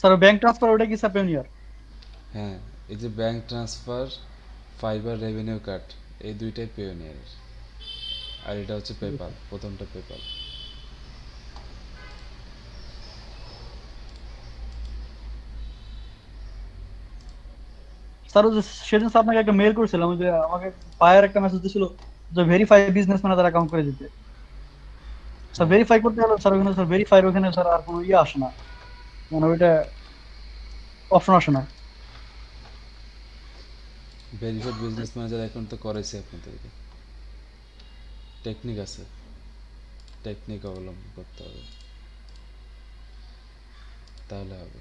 Sir bank transfer ওটা কি sir Payoneer? হ্যাঁ, এই যে bank transfer, fibre revenue card, এই দুইটাই পেওনিয়ারের। আর এটা হচ্ছে পেপাল, প্রথমটা পেপাল। স্যার ওই যে সেদিন স্যার আপনাকে একটা মেল করেছিলাম, ওই যে আমাকে বায়ার একটা মেসেজ দিছিল যে ভেরিফাই বিজনেস ম্যানেজার অ্যাকাউন্ট করে দিতে। স্যার হ্যাঁ, ভেরিফাই করতে গেলে স্যার ওখানে স্যার ভেরিফাইয়ের ওখানে স্যার আর কোনো ইয়ে আসে না, মানে ওইটা অপশন আসে না। ভেরিফাইড বিজনেস ম্যানেজার অ্যাকাউন্ট তো করাইছে আপনাদেরকে। টেকনিক আছে, টেকনিক অবলম্বন করতে হবে, তাহলে হবে।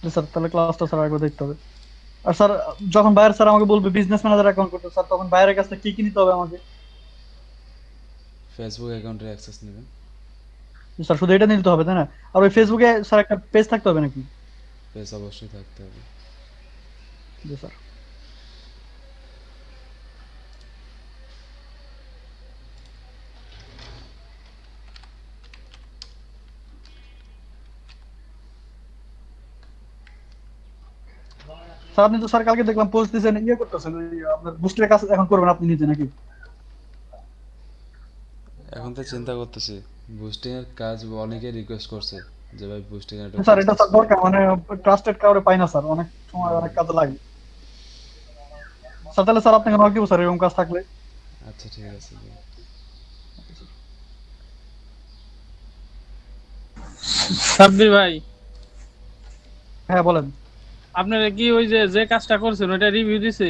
যে স্যার তাহলে ক্লাসটা স্যার একবার দেখতে হবে। আর স্যার যখন বায়ার স্যার আমাকে বলবে বিজনেস ম্যানেজার অ্যাকাউন্ট করতে, স্যার তখন বায়ারের কাছ থেকে কি কি নিতে হবে আমাকে? ফেসবুক অ্যাকাউন্টের অ্যাক্সেস নেবেন। স্যার শুধু এটা নিতে হবে তাই না? আর ওই ফেসবুকে স্যার একটা পেজ থাকতে হবে নাকি? পেজ অবশ্যই থাকতে হবে। জি স্যার। স্যার আপনি তো স্যার কালকে দেখলাম পোস্ট দিয়েছেন, ইয়ে করতেছেন ওই আপনার বুস্টের কাজ এখন করবেন আপনি নিজে নাকি? এখন তো চিন্তা করতেছি, বুস্টিংয়ের কাজ অনেকে রিকোয়েস্ট করছে যে ভাই বুস্টিং একটা স্যার কাজ এটা টাজ স্যার করেন। দরকার, মানে ট্রাস্টেড কাউরে পাই না স্যার, অনেক সময় হুম, অনেক কাজে লাগে। স্যার তাহলে স্যার আপনাকে নক দিব স্যার এরকম কাজ থাকলে। আচ্ছা ঠিক আছে। সাব্বির ভাই, হ্যাঁ বলেন। আপনারা কি ওই যে যে কাজটা করছেন ওটা রিভিউ দিছে?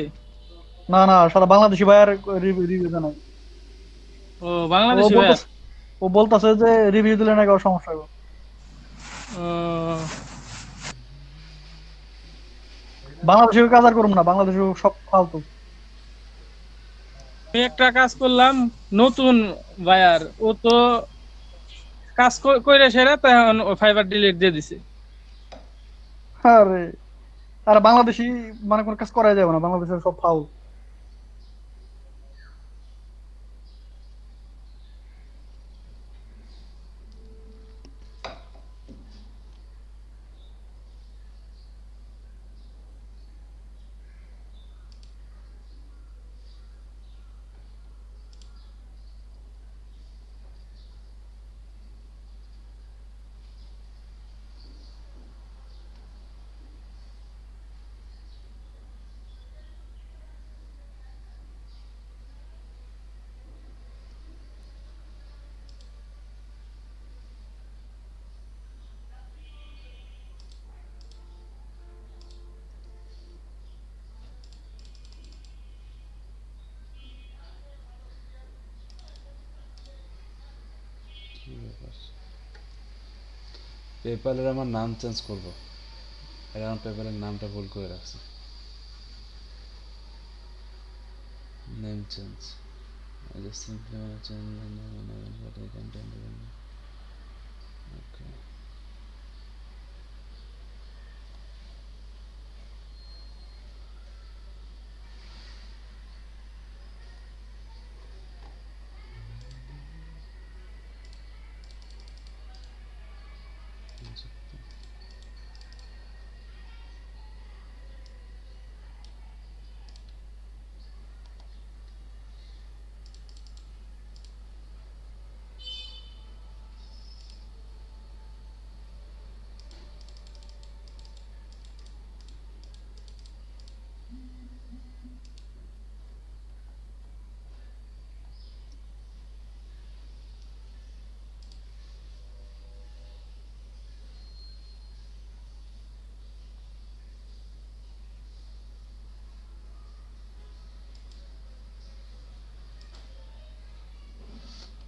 না না, সারা বাংলাদেশি ভাইয়ার রিভিউ জানাই। ও, ও বাংলাদেশি ভাইয়া। বলতেছে, ও বলতেছে যে রিভিউ দিলে নাকি ওর সমস্যা হবে। ও, বাংলাদেশে কাজ আর করুম না, বাংলাদেশে সব ফালতু। আমি একটা কাজ করলাম নতুন ভাইয়ার, ও তো কাজ কইরা সেরা তো এখন ফাইবার ডিলিট দিয়ে দিছে। আরে, আর বাংলাদেশি মানে কোন কাজ করা যাবে না, বাংলাদেশের সব ফাউল। কি ব্যাপার, পেপ্যালের আমার নাম চেঞ্জ করব, এর আমার পেপ্যালের নামটা ভুল করে রাখছি। Name change, I just simply want to change the name and I will put the content in. Okay.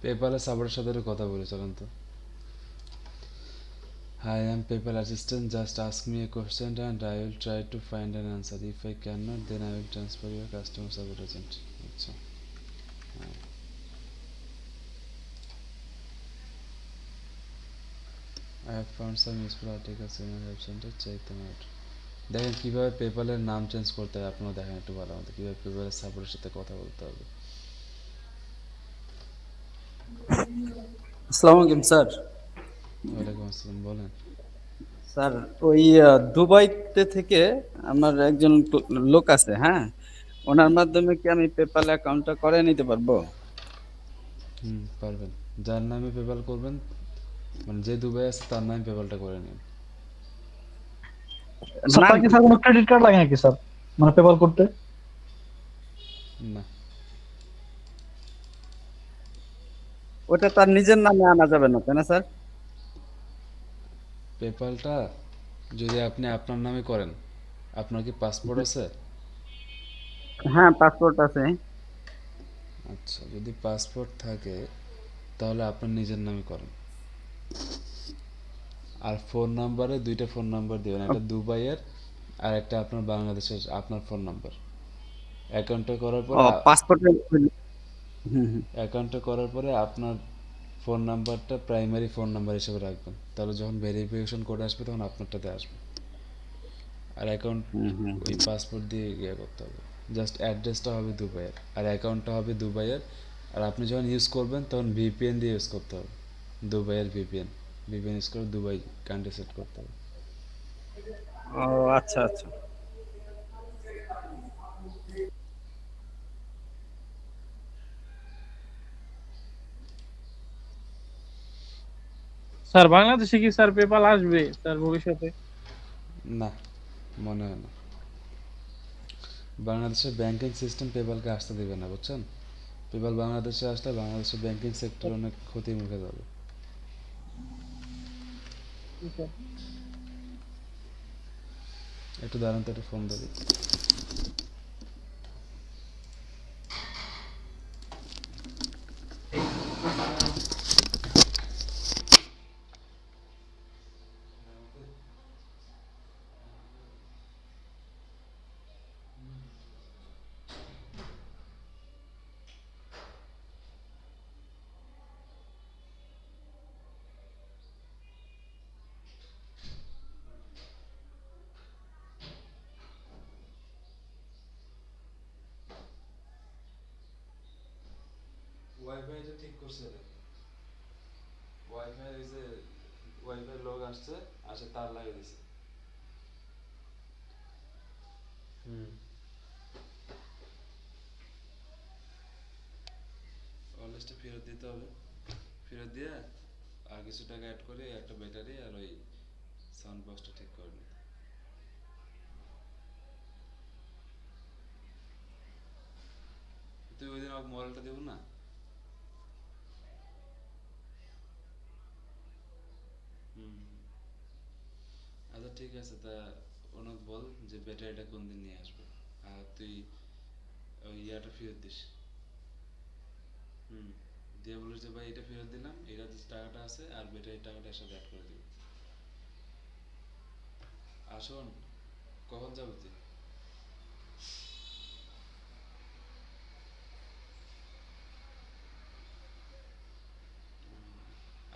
পেপ্যালের সাপোর্টের সাথে একটু কথা বলে চলেন তো। Hi, I am PayPal assistant. Just ask me a question and I will try to find an answer. If I cannot, then I will transfer your customer support agent. আচ্ছা, হ্যাঁ। I have found some useful articles in your web center. Check them out. দেখেন কিভাবে পেপ্যালের নাম change করতে হয়, আপনারা দেখেন একটু ভালো মতো কিভাবে পেপ্যালের সাপোর্টের সাথে কথা বলতে হবে। আসসালামু আলাইকুম স্যার। ওয়ালাইকুম আসসালাম, বলেন। স্যার ওই দুবাইতে থেকে আমার একজন লোক আছে, হ্যাঁ, ওনার মাধ্যমে কি আমি পেপাল অ্যাকাউন্টটা করে নিতে পারবো? পারবেন। যার নামে পেপাল করবেন, মানে যে দুবাই আছে তার নামে পেপালটা করে নিন। স্যার নাম তার কি কি? স্যার কোনো ক্রেডিট কার্ড লাগে নাকি স্যার, মানে পেপাল করতে? না, ওটা তার নিজের নামে আনা যাবে না, তাই না স্যার? পেপালটা যদি আপনি আপনার নামে করেন, আপনার কি পাসপোর্ট আছে? হ্যাঁ, পাসপোর্ট আছে। আচ্ছা, যদি পাসপোর্ট থাকে তাহলে আপনার নিজের নামে করেন। আর ফোন নাম্বারে দুইটা ফোন নাম্বার দিবেন, একটা দুবাইয়ের আর একটা আপনার বাংলাদেশের আপনার ফোন নাম্বার। অ্যাকাউন্টটা করার ও পরে পাসপোর্টে। হুম হুম। অ্যাকাউন্টটা করার পরে আপনার ফোন নাম্বারটা প্রাইমারি ফোন নাম্বার হিসেবে রাখবেন, তাহলে যখন ভেরিফিকেশন কোড আসবে তখন আপনারটাতে আসবে। আর অ্যাকাউন্ট হুম হুম ওই হুম। পাসপোর্ট দিয়ে ইয়ে করতে হবে। জাস্ট অ্যাড্রেসটা হবে দুবাইয়ের আর অ্যাকাউন্টটা হবে দুবাইয়ের। আর আপনি যখন ইউজ করবেন তখন ভিপিএন দিয়ে ইউজ করতে হবে, দুবাইয়ের ভিপিএন। ভিপিএন ইউজ করে দুবাই কান্ট্রি সেট করতে হবে। ও আচ্ছা আচ্ছা। স্যার বাংলাদেশে কি স্যার পেপাল আসবে স্যার ভবিষ্যতে? না, মনে হয় না। বাংলাদেশের ব্যাংকিং সিস্টেম পেপালকে আসতে দেবে না, বুঝছেন? পেপাল বাংলাদেশে আসলে বাংলাদেশের ব্যাংকিং সেক্টর অনেক ক্ষতির মুখে যাবে। একটু দাঁড়ান তো, একটা ফোন ধরি। ওয়াইফাইটা ঠিক করছে রে। ওয়াইফাই ওই যে ওয়াইফাই লোক আসছে, আসে তার লাগিয়ে দিছে। ওয়্যারলেসটা ফেরত দিতে হবে। ফেরত দিয়ে আর কিছু টাকা অ্যাড করে একটা ব্যাটারি আর ওই সাউন্ড বক্সটা ঠিক করে নিতে। তুই ওই দিন আমাকে মোবাইলটা দেবো না? হুম, আচ্ছা ঠিক আছে, তা ওনাকে বল যে ব্যাটারিটা কোন দিন নিয়ে আসবে। আর তুই ওই ইয়াটা ফেরত দিস। হুম, দিয়ে বলিস যে ভাই এটা ফেরত দিলাম, এটা যে টাকাটা আছে আর ব্যাটারির টাকাটা এর সাথে অ্যাড করে দিবি। আসুন, কখন যাবো তুই?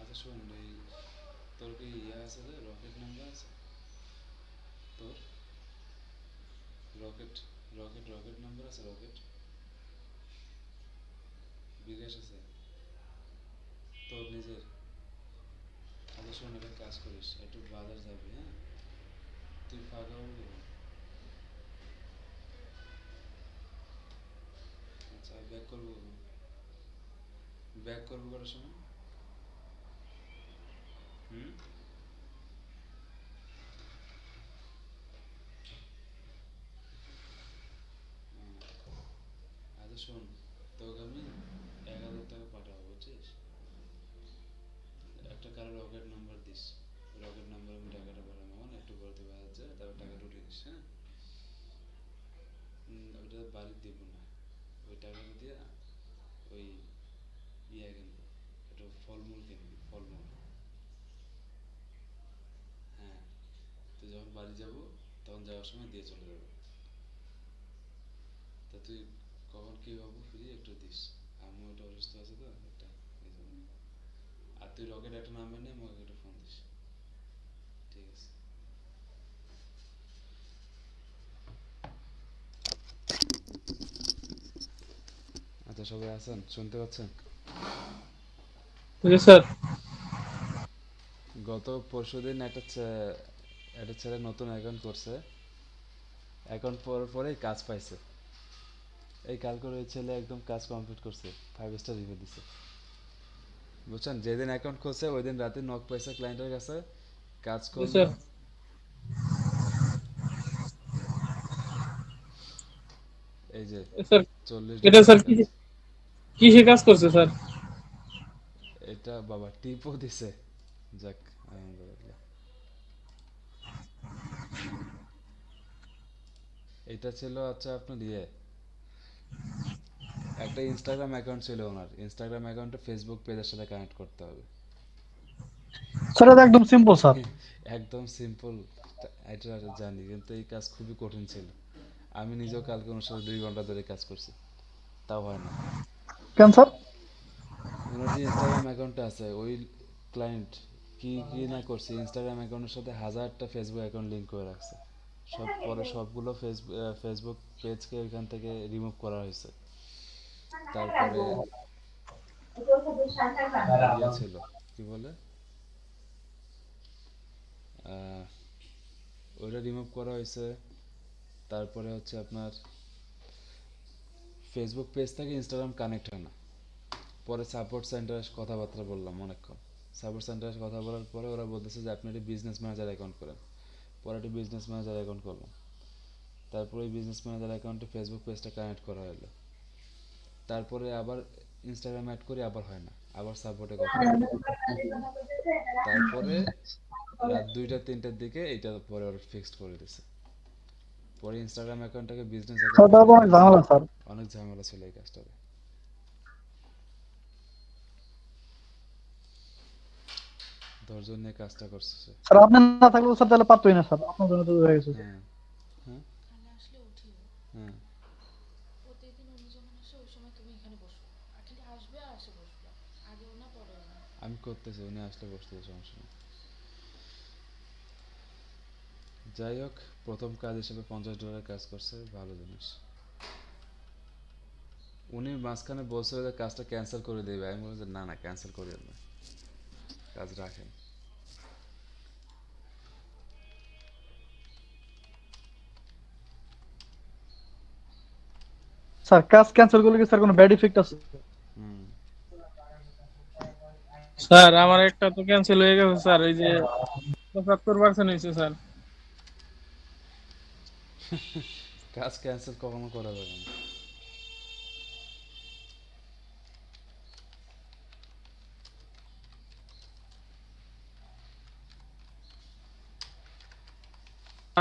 আচ্ছা শোন, ওই তোর কি ইয়ে আছে রে, রকেট নাম্বার আছে তোর? রকেট রকেট নাম্বার আছে? রকেট বিকাশ আছে তোর নিজের? আচ্ছা শোন, একটা কাজ করিস, একটু বাজার যাবি, হ্যাঁ? তুই ফাঁকা হবি কখন? আচ্ছা, ব্যাক করবো কখন? ব্যাক করবো কটার সময়? হুম, আচ্ছা শোন, তোকে আমি 1,000 টাকা পাঠাবো, বুঝছিস? একটা কারো rocket number this, rocket number আমি টাকাটা পাঠাবো, মানে একটু পরে তুই বাজার যা, তারপর টাকাটা উঠিয়ে দিস, হ্যাঁ? ওইটা বাড়ি দিব না, ওই টাকাটা দিয়ে ওই ইয়া কিনবো, একটু ফলমূল কিনবি, ফলমূল। হ্যাঁ, তুই যখন বাড়ি যাবো তখন যাওয়ার সময় দিয়ে চলে যাবো। তা তুই কখন কি হবো ফ্রি একটু দিস। আমি ওটা অসুস্থ আছে তো একটা, এই জন্য। আর তুই রকেট একটা নাম্বার নিয়ে আমাকে একটা ফোন দিস, ঠিক আছে? আচ্ছা, সবাই আছেন? শুনতে পাচ্ছেন? জি স্যার। গত পরশুদিন একটা ছেলে নতুন অ্যাকাউন্ট করছে, অ্যাকাউন্ট পরে পরেই কাজ পাইছে। এই কালকে ওই ছেলে একদম কাজ কমপ্লিট করছে, 5 স্টার রিভিউ দিছে। বুঝছেন, যেদিন অ্যাকাউন্ট খুলছে ওই দিন রাতে নক পাইছে ক্লায়েন্টের কাছে, কাজ জি করলো স্যার। স্যার এটা $40 স্যার কাজ। কিসে কাজ করছে স্যার? এটা বাবা টিপও দিছে। যাক, আলহামদুলিল্লাহ। এটা ছিল আচ্ছা আপনার একটা ইনস্টাগ্রাম অ্যাকাউন্ট ছিল ওনার, ইনস্টাগ্রাম অ্যাকাউন্টে ফেসবুক পেজের সাথে কানেক্ট করতে হবে। স্যার এটা একদম সিম্পল স্যার। একদম সিম্পল, এটা জানি, কিন্তু এই কাজ খুবই কঠিন ছিল। আমি নিজেও কালকে ওনার সাথে 2 ঘন্টা ধরে কাজ করছি, তাও হয় না। কেন স্যার? ওনার যে ইনস্টাগ্রাম অ্যাকাউন্টটা আছে, ওই ক্লায়েন্ট কি কি না করছে, ইনস্টাগ্রাম অ্যাকাউন্টের সাথে 1000টা ফেসবুক অ্যাকাউন্ট লিঙ্ক করে রাখছে। সবগুলো ফেসবুক পেজকে ওইখান থেকে রিমুভ করা হয়েছে। তারপরে ছিল কি বলে, আহ, ওইটা রিমুভ করা হয়েছে। তারপরে হচ্ছে আপনার ফেসবুক পেজ থেকে ইনস্টাগ্রাম কানেক্ট হয় না। পরে সাপোর্ট সেন্টারে কথাবার্তা বললাম অনেকক্ষণ। সাপোর্ট সেন্টারে কথা বলার পরে ওরা বলতেছে যে আপনি একটা বিজনেস ম্যানেজার অ্যাকাউন্ট করেন। পরে একটা বিজনেস ম্যানেজার অ্যাকাউন্ট করলাম। তারপরে ওই বিজনেস ম্যানেজার অ্যাকাউন্টে ফেসবুক পেজটা কানেক্ট করা হলো। তারপরে আবার ইনস্টাগ্রাম অ্যাড করি, আবার হয় না, আবার সাপোর্টে কথা বলি। তারপরে রাত 2টা 3টার দিকে এটা পরে ওরা ফিক্সড করে দিছে। পরে ইনস্টাগ্রাম অ্যাকাউন্টটাকে বিজনেস স্যার অ্যাকাউন্ট তাহলে তো বানিয়ে অনেক ফেলছে। ঝামেলা স্যার। অনেক ঝামেলা ছিল এই কাজটাতে। 10 জন নিয়ে কাজটা করছে সে। স্যার আপনি না থাকলে তো স্যার তাহলে পারতোই না স্যার, আপনার জন্য তো হয়ে গেছে স্যার। হ্যাঁ, হ্যাঁ, হ্যাঁ। আমি করতেছি, উনি আসলে বসতে, সমস্যা নেই। যাই হোক, প্রথম কাজ হিসেবে $50 কাজ করছে, ভালো জিনিস। উনি মাঝখানে বলছিল যে কাজটা ক্যান্সেল করে দেবে, আমি বলছি না না, ক্যান্সেল করে না, কাজ রাখেন। স্যার কাজ ক্যান্সেল করলে কি স্যার কোনো ব্যাড ইফেক্ট আছে? হুম। স্যার আমার একটা তো ক্যান্সেল হয়ে গেছে স্যার, এই যে 75% হয়েছে স্যার। কাজ ক্যান্সেল কখনো করা যাবে না।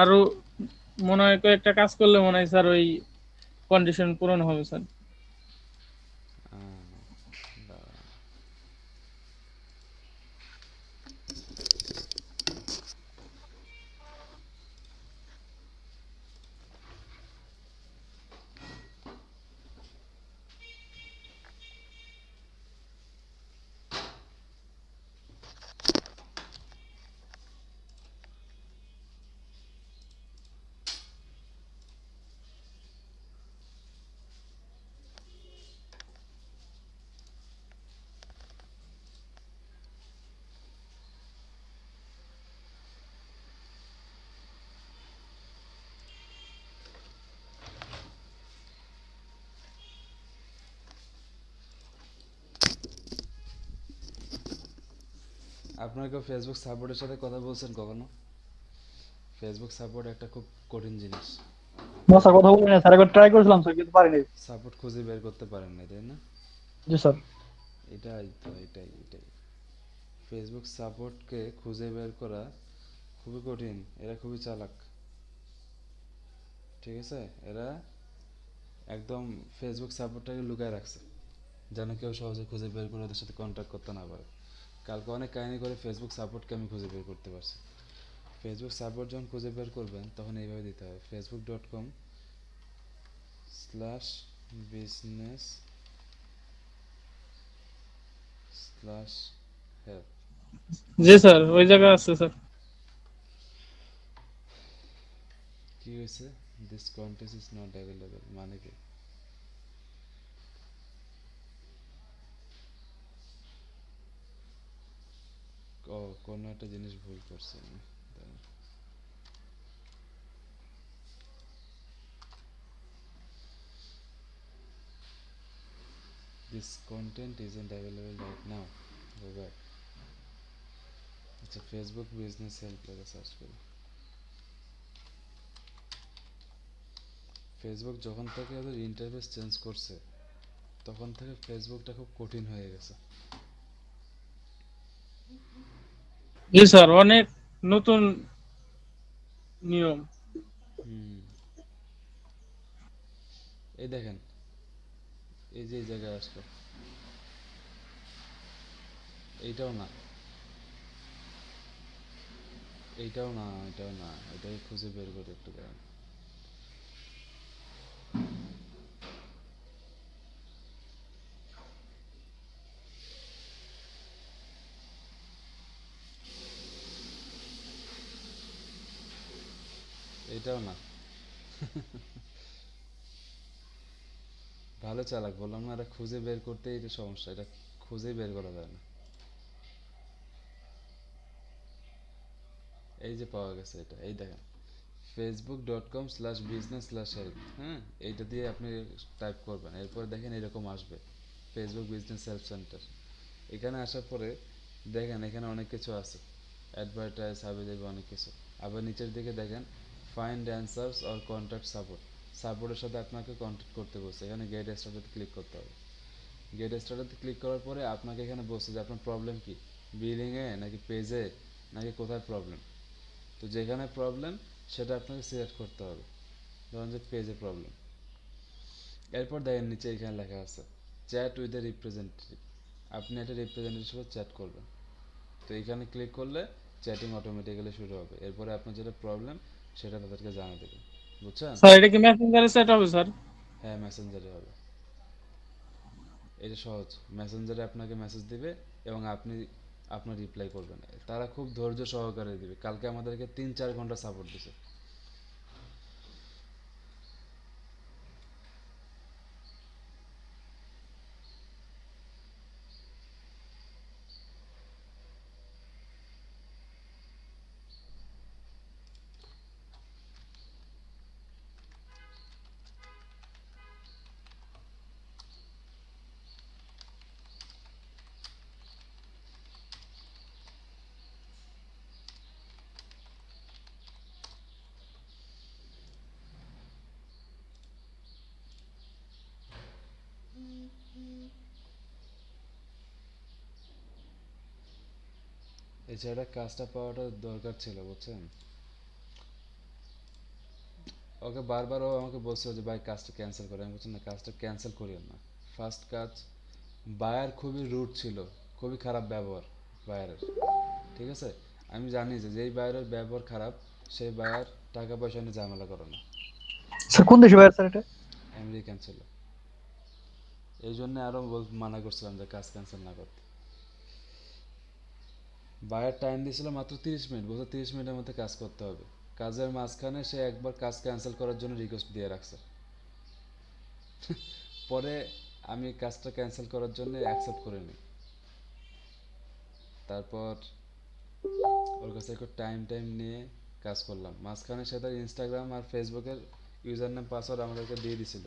আরো মনে হয় কয়েকটা কাজ করলে মনে হয় স্যার ওই কন্ডিশন পূরণ হবে স্যার। দাঁড়ান। আপনার কেউ ফেসবুক সাপোর্টের সাথে কথা বলছেন কখনো? ফেসবুক সাপোর্ট একটা খুব কঠিন জিনিস। না স্যার কথা বলি না স্যার, একবার ট্রাই করেছিলাম স্যার কিন্তু পারিনি। সাপোর্ট খুঁজে বের করতে পারেন না, তাই না? জি স্যার। এটাই ফেসবুক সাপোর্টকে খুঁজে বের করা খুবই কঠিন। এরা খুবই চালাক, ঠিক আছে? এরা একদম ফেসবুক সাপোর্টটাকে লুকায় রাখছে, যেন কেউ সহজে খুঁজে বের করে ওদের সাথে কন্ট্যাক্ট করতে না পারে। কালকে অনেক কাহিনী করে ফেসবুক সাপোর্টকে আমি খুঁজে বের করতে পারছি। ফেসবুক সাপোর্ট যখন খুঁজে বের করবেন তখন এইভাবে দিতে হবে, facebook.com/business/help। জি স্যার, ওই জায়গা আছে স্যার। কি হয়েছে? This content is not available মানে কি? কোনো একটা জিনিস ভুল করছি আমি। দাঁড়ান। This content isn't available right now. Go back. আচ্ছা ফেসবুক বিজনেস হেল্প লেখা সার্চ করি। ফেসবুক যখন থেকে ওদের ইন্টারফেস চেঞ্জ করছে তখন থেকে ফেসবুকটা খুব কঠিন হয়ে গেছে। জি স্যার, অনেক নতুন নিয়ম। হুম, এই দেখেন, এই যে এই জায়গায় আসলো, এইটাও না, এইটাও না, এটাও না, এটাই খুঁজে বের করে একটু দেন। এইটাও না। ভালো চালাক, বললাম না, এটা খুঁজে বের করতেই এটা সমস্যা, এটা খুঁজেই বের করা যায় না। এই যে পাওয়া গেছে এটা, এই দেখেন facebook.com/business/help। হ্যাঁ, এইটা দিয়ে আপনি টাইপ করবেন, এরপর দেখেন এরকম আসবে ফেসবুক বিজনেস হেল্প সেন্টার। এখানে আসার পরে দেখেন এখানে অনেক কিছু আছে, অ্যাডভার্টাইজ হাবি যাবে অনেক কিছু। আবার নিচের দিকে দেখেন find answers or contact support, সাপোর্টের সাথে আপনাকে কন্ট্যাক্ট করতে বলছে। এখানে গেট স্টার্টেড ক্লিক করতে হবে। গেট স্টার্টেড ক্লিক করার পরে আপনাকে এখানে বলছে যে আপনার প্রবলেম কি, বিলিংয়ে নাকি পেজে নাকি কোথায় প্রবলেম। তো যেখানে প্রবলেম সেটা আপনাকে সিলেক্ট করতে হবে, ধরুন যে পেজে প্রবলেম। এরপর দেখেন নিচে এখানে লেখা আছে চ্যাট উইথ এ রিপ্রেজেন্টেটিভ, আপনি একটা রিপ্রেজেন্টেটিভের সাথে চ্যাট করবেন। তো এখানে ক্লিক করলে চ্যাটিং অটোমেটিক্যালি শুরু হবে, এরপরে আপনার যেটা প্রবলেম সেটা তাদেরকে জানিয়ে দেবেন। বুঝছেন? স্যার এটা কি মেসেঞ্জারে সেট হবে স্যার? হ্যাঁ, মেসেঞ্জারে হবে। এটা সহজ, মেসেঞ্জারে আপনাকে মেসেজ দিবে এবং আপনি আপনার রিপ্লাই করবেন। তারা খুব ধৈর্য সহকারে দিবে। কালকে আমাদেরকে 3-4 ঘন্টা সাপোর্ট দিছে। এছাড়া কাজটা পাওয়াটা দরকার ছিল, বুঝছেন? ওকে বারবার ও আমাকে বলছিল যে ভাই কাজটা ক্যান্সেল করে, আমি বলছি না, কাজটা ক্যান্সেল করিও না। ফার্স্ট কাজ, বায়ার খুবই রুড ছিল, খুবই খারাপ ব্যবহার বায়ারের, ঠিক আছে? আমি জানি যে যেই বায়ারের ব্যবহার খারাপ সেই বায়ার টাকা পয়সা নিয়ে ঝামেলা করে না। স্যার কোন দেশে ভাইয়া স্যার এটা? আমেরিকান ছিল, এই জন্য আরো মানা করছিলাম যে কাজ ক্যান্সেল না করতে। বায়ার টাইম দিয়েছিল মাত্র 30 মিনিট, বলছে 30 মিনিটের মধ্যে কাজ করতে হবে। কাজের মাঝখানে সে একবার কাজ ক্যান্সেল করার জন্য রিকোয়েস্ট দিয়ে রাখছে। পরে আমি কাজটা ক্যান্সেল করার জন্য অ্যাকসেপ্ট করে নিই। তারপর ওর কাছে একটু টাইম নিয়ে কাজ করলাম। মাঝখানে সে তার ইনস্টাগ্রাম আর ফেসবুকের ইউজার নেম পাসওয়ার্ড আমাদেরকে দিয়ে দিছিল।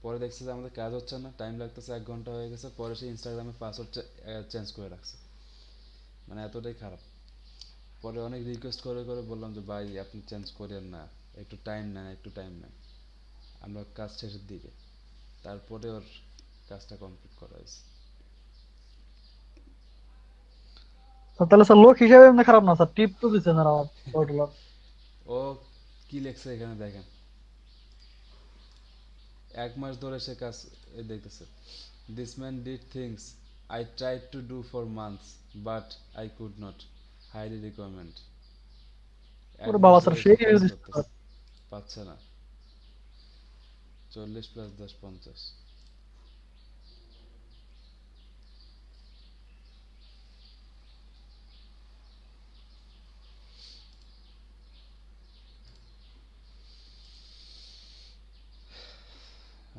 পরে দেখছে যে আমাদের কাজ হচ্ছে না, টাইম লাগতেছে, 1 ঘন্টা হয়ে গেছে, পরে সে ইনস্টাগ্রামের পাসওয়ার্ড চেঞ্জ করে রাখছে। মানে এতটাই খারাপ। পরে অনেক রিকোয়েস্ট করে করে বললাম যে ভাই আপনি চেঞ্জ করেন না, একটু টাইম নেন, একটু টাইম নেন, আমরা কাজ শেষের দিকে। তারপরে ওর কাজটা কমপ্লিট করা হয়েছে। স্যার তাহলে স্যার লোক হিসাবে এমনি খারাপ না স্যার, টিপ তো দিচ্ছে স্যার আমার টোটাল। ও কি লেখছে এখানে দেখেন, 1 মাস ধরে সে কাজ দেখতেছে। This man did things I tried to do for months but I could not, highly recommend. এক ওরে মাস বাবা স্যার ধরে সে সেই কাজ রিভিউ দিচ্ছে করতেছে, স্যার। পাচ্ছে না। 40 + 10 50।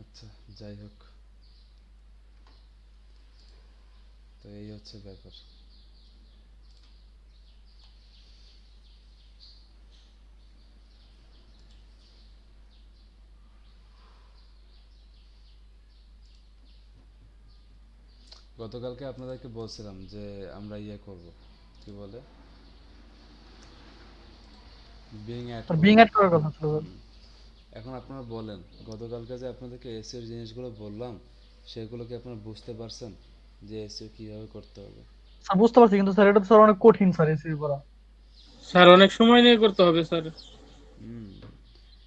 আচ্ছা, যাই হোক, তো এই হচ্ছে ব্যাপার। গতকালকে আপনাদেরকে বলছিলাম যে আমরা ইয়ে করব, কি বলে, বিং অ্যাড আর করব। বিং এড করার কথা ছিল স্যার। এখন আপনারা বলেন, গতকালকে যে আপনাদেরকে এসিওর জিনিসগুলো বললাম, সেগুলো কি আপনারা বুঝতে পারছেন যে এসিও কিভাবে করতে হবে? স্যার বুঝতে পারছি, কিন্তু স্যার এটা তো স্যার অনেক কঠিন স্যার এসিও করা। স্যার অনেক সময় নিয়ে করতে হবে স্যার। হুম,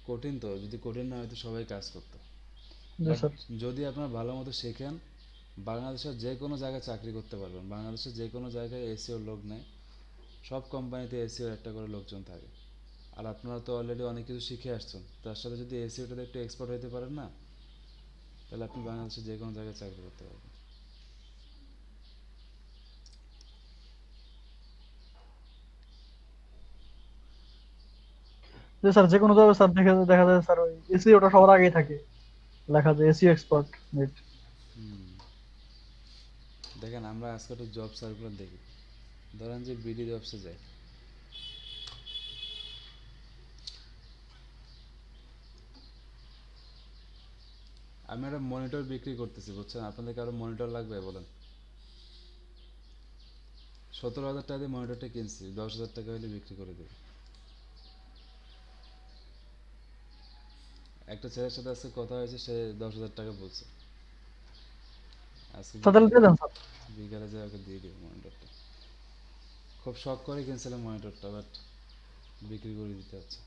কঠিন তো, যদি কঠিন না হয়তো সবাই কাজ করতো। জি বাট স্যার। যদি আপনারা ভালো মতো শেখেন, বাংলাদেশের যে কোনো জায়গায় চাকরি করতে পারবেন। বাংলাদেশের যে কোনো জায়গায় এসিওর লোক নেয়, সব কোম্পানিতে এসিওর একটা করে লোকজন থাকে। আর আপনারা তো অলরেডি অনেক কিছু শিখে আসছেন, তার সাথে যদি এসিওটাতে একটু এক্সপার্ট হতে পারেন না, তাহলে আপনি বাংলাদেশের যে কোনো জায়গায় চাকরি করতে পারবেন। জি স্যার, যে কোনো জায়গায় স্যার দেখা যায় স্যার ওই এসিওটা সবার আগেই থাকে, লেখা যায় এসিও এক্সপার্ট নেট। হুম, দেখেন আমরা আজকে একটু জব সার্কুলার দেখি। ধরেন যে বিডি জবসে যায়, আমি একটা মনিটর বিক্রি করতেছি, বুঝছেন? আপনাদের কারো মনিটর লাগবে বলেন? 17,000 টাকা দিয়ে মনিটরটা কিনছি, 10,000 টাকা হলে বিক্রি করে দেবে। একটা ছেলের সাথে আজকে কথা হয়েছে, সে 10,000 টাকা বলছে। আজকে স্যার তাহলে দিয়ে দেন স্যার। বিকালে যে ওকে দিয়ে দিব মনিটরটা। খুব শখ করে কিনছিলাম মনিটরটা, বাট বিক্রি করে দিতে হচ্ছে।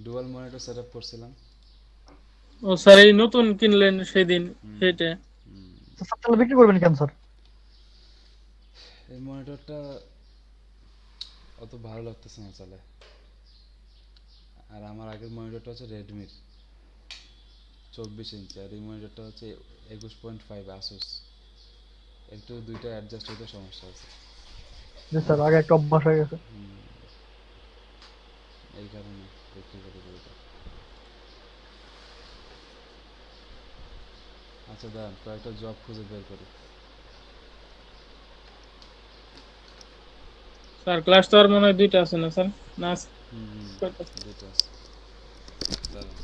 ডুয়াল মনিটর সেট আপ করছিলাম। ও স্যার এই নতুন কিনলেন সেদিন, হুম, সেটা। হুম। তো স্যার তাহলে বিক্রি করবেন কেন স্যার? এই মনিটরটা অত ভালো লাগতেছে না চালায়। আর আমার আগের মনিটরটা হচ্ছে রেডমির 24 ইঞ্চি, আর এই মনিটরটা হচ্ছে 21.5 আসুস। একটু দুইটা অ্যাডজাস্ট হইতে সমস্যা আছে। জি স্যার, আগে একটা অভ্যাস হয়ে গেছে। হুম, এই কারণে বিক্রি করে দিই এটা। আচ্ছা দাঁড়ান, কয়েকটা জব খুঁজে বের করি। স্যার ক্লাস তো আর মনে হয় 2টা আছে না স্যার? না আছে? হুম হুম, কয়টা? দুটো আছে, দাঁড়ান।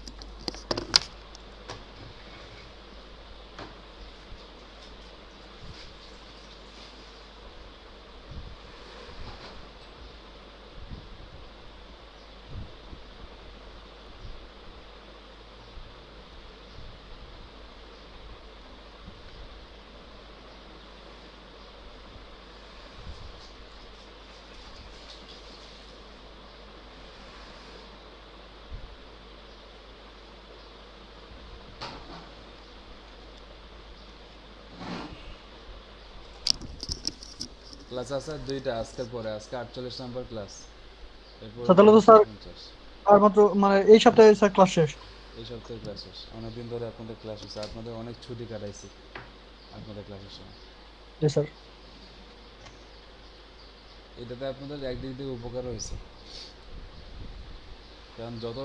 ক্লাস আছে দুইটা আজকের পরে, আজকে 48 নাম্বার ক্লাস, এরপরে স্যার তাহলে তো স্যার 50। আর মাত্র মানে এই সপ্তাহে স্যার ক্লাস শেষ। এই সপ্তাহে ক্লাস শেষ। অনেকদিন ধরে আপনাদের ক্লাস হচ্ছে, আপনাদের অনেক ছুটি কাটাইছি আপনাদের ক্লাসের সময়। জি স্যার। এটাতে আপনাদের একদিক থেকে উপকার হয়েছে, কারণ যত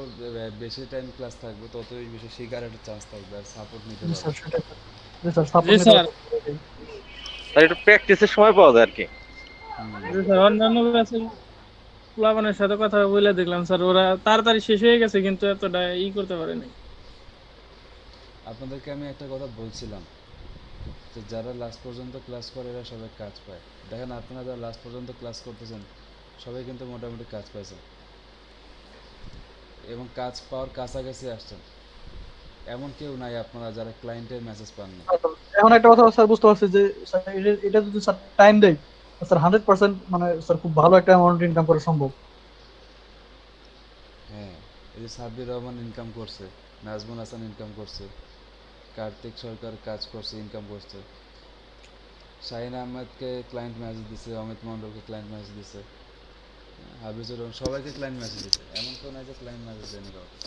বেশি টাইম ক্লাস থাকবে ততই বেশি শেখার একটা চান্স থাকবে আর সাপোর্ট নিতে জি পারবে। স্যার, সেটাই স্যার। জি স্যার, সাপোর্ট জি নিতে স্যার। পারবো। আর একটু প্র্যাকটিসের সময় পাওয়া যায় আর কি। জি স্যার, অন্যান্য ব্যাচের পোলাপানের সাথে কথা বলে দেখলাম স্যার, ওরা তাড়াতাড়ি শেষ হয়ে গেছে কিন্তু এতটা করতে পারেনি। আপনাদেরকে আমি একটা কথা বলছিলাম যে যারা লাস্ট পর্যন্ত ক্লাস করে এরা সবাই কাজ পায়। দেখেন আপনারা যারা লাস্ট পর্যন্ত ক্লাস করতেছেন সবাই কিন্তু মোটামুটি কাজ পাইছেন এবং কাজ পাওয়ার কাছাকাছি আসছেন। এমন কেউ নাই আপনারা যারা ক্লায়েন্টের মেসেজ পাননি। এখন একটা কথা স্যার বুঝতে পারছি যে স্যার এটা যদি স্যার টাইম দেয়, স্যার 100% মানে স্যার খুব ভালো একটা অ্যামাউন্ট ইনকাম করা সম্ভব। হ্যাঁ, এই যে সাব্বির রহমান ইনকাম করছে, নাজমুল হাসান ইনকাম করছে, কার্তিক সরকার কাজ করছে, ইনকাম করছে, শাহিন আহমেদকে ক্লায়েন্ট মেসেজ দিছে, অমিত মণ্ডলকে ক্লায়েন্ট মেসেজ দিছে, হাবিজুর রহমান, সবাইকে ক্লায়েন্ট মেসেজ দিছে। এমন কেউ নাই যে ক্লায়েন্ট মেসেজ দেয়নি কাউকে।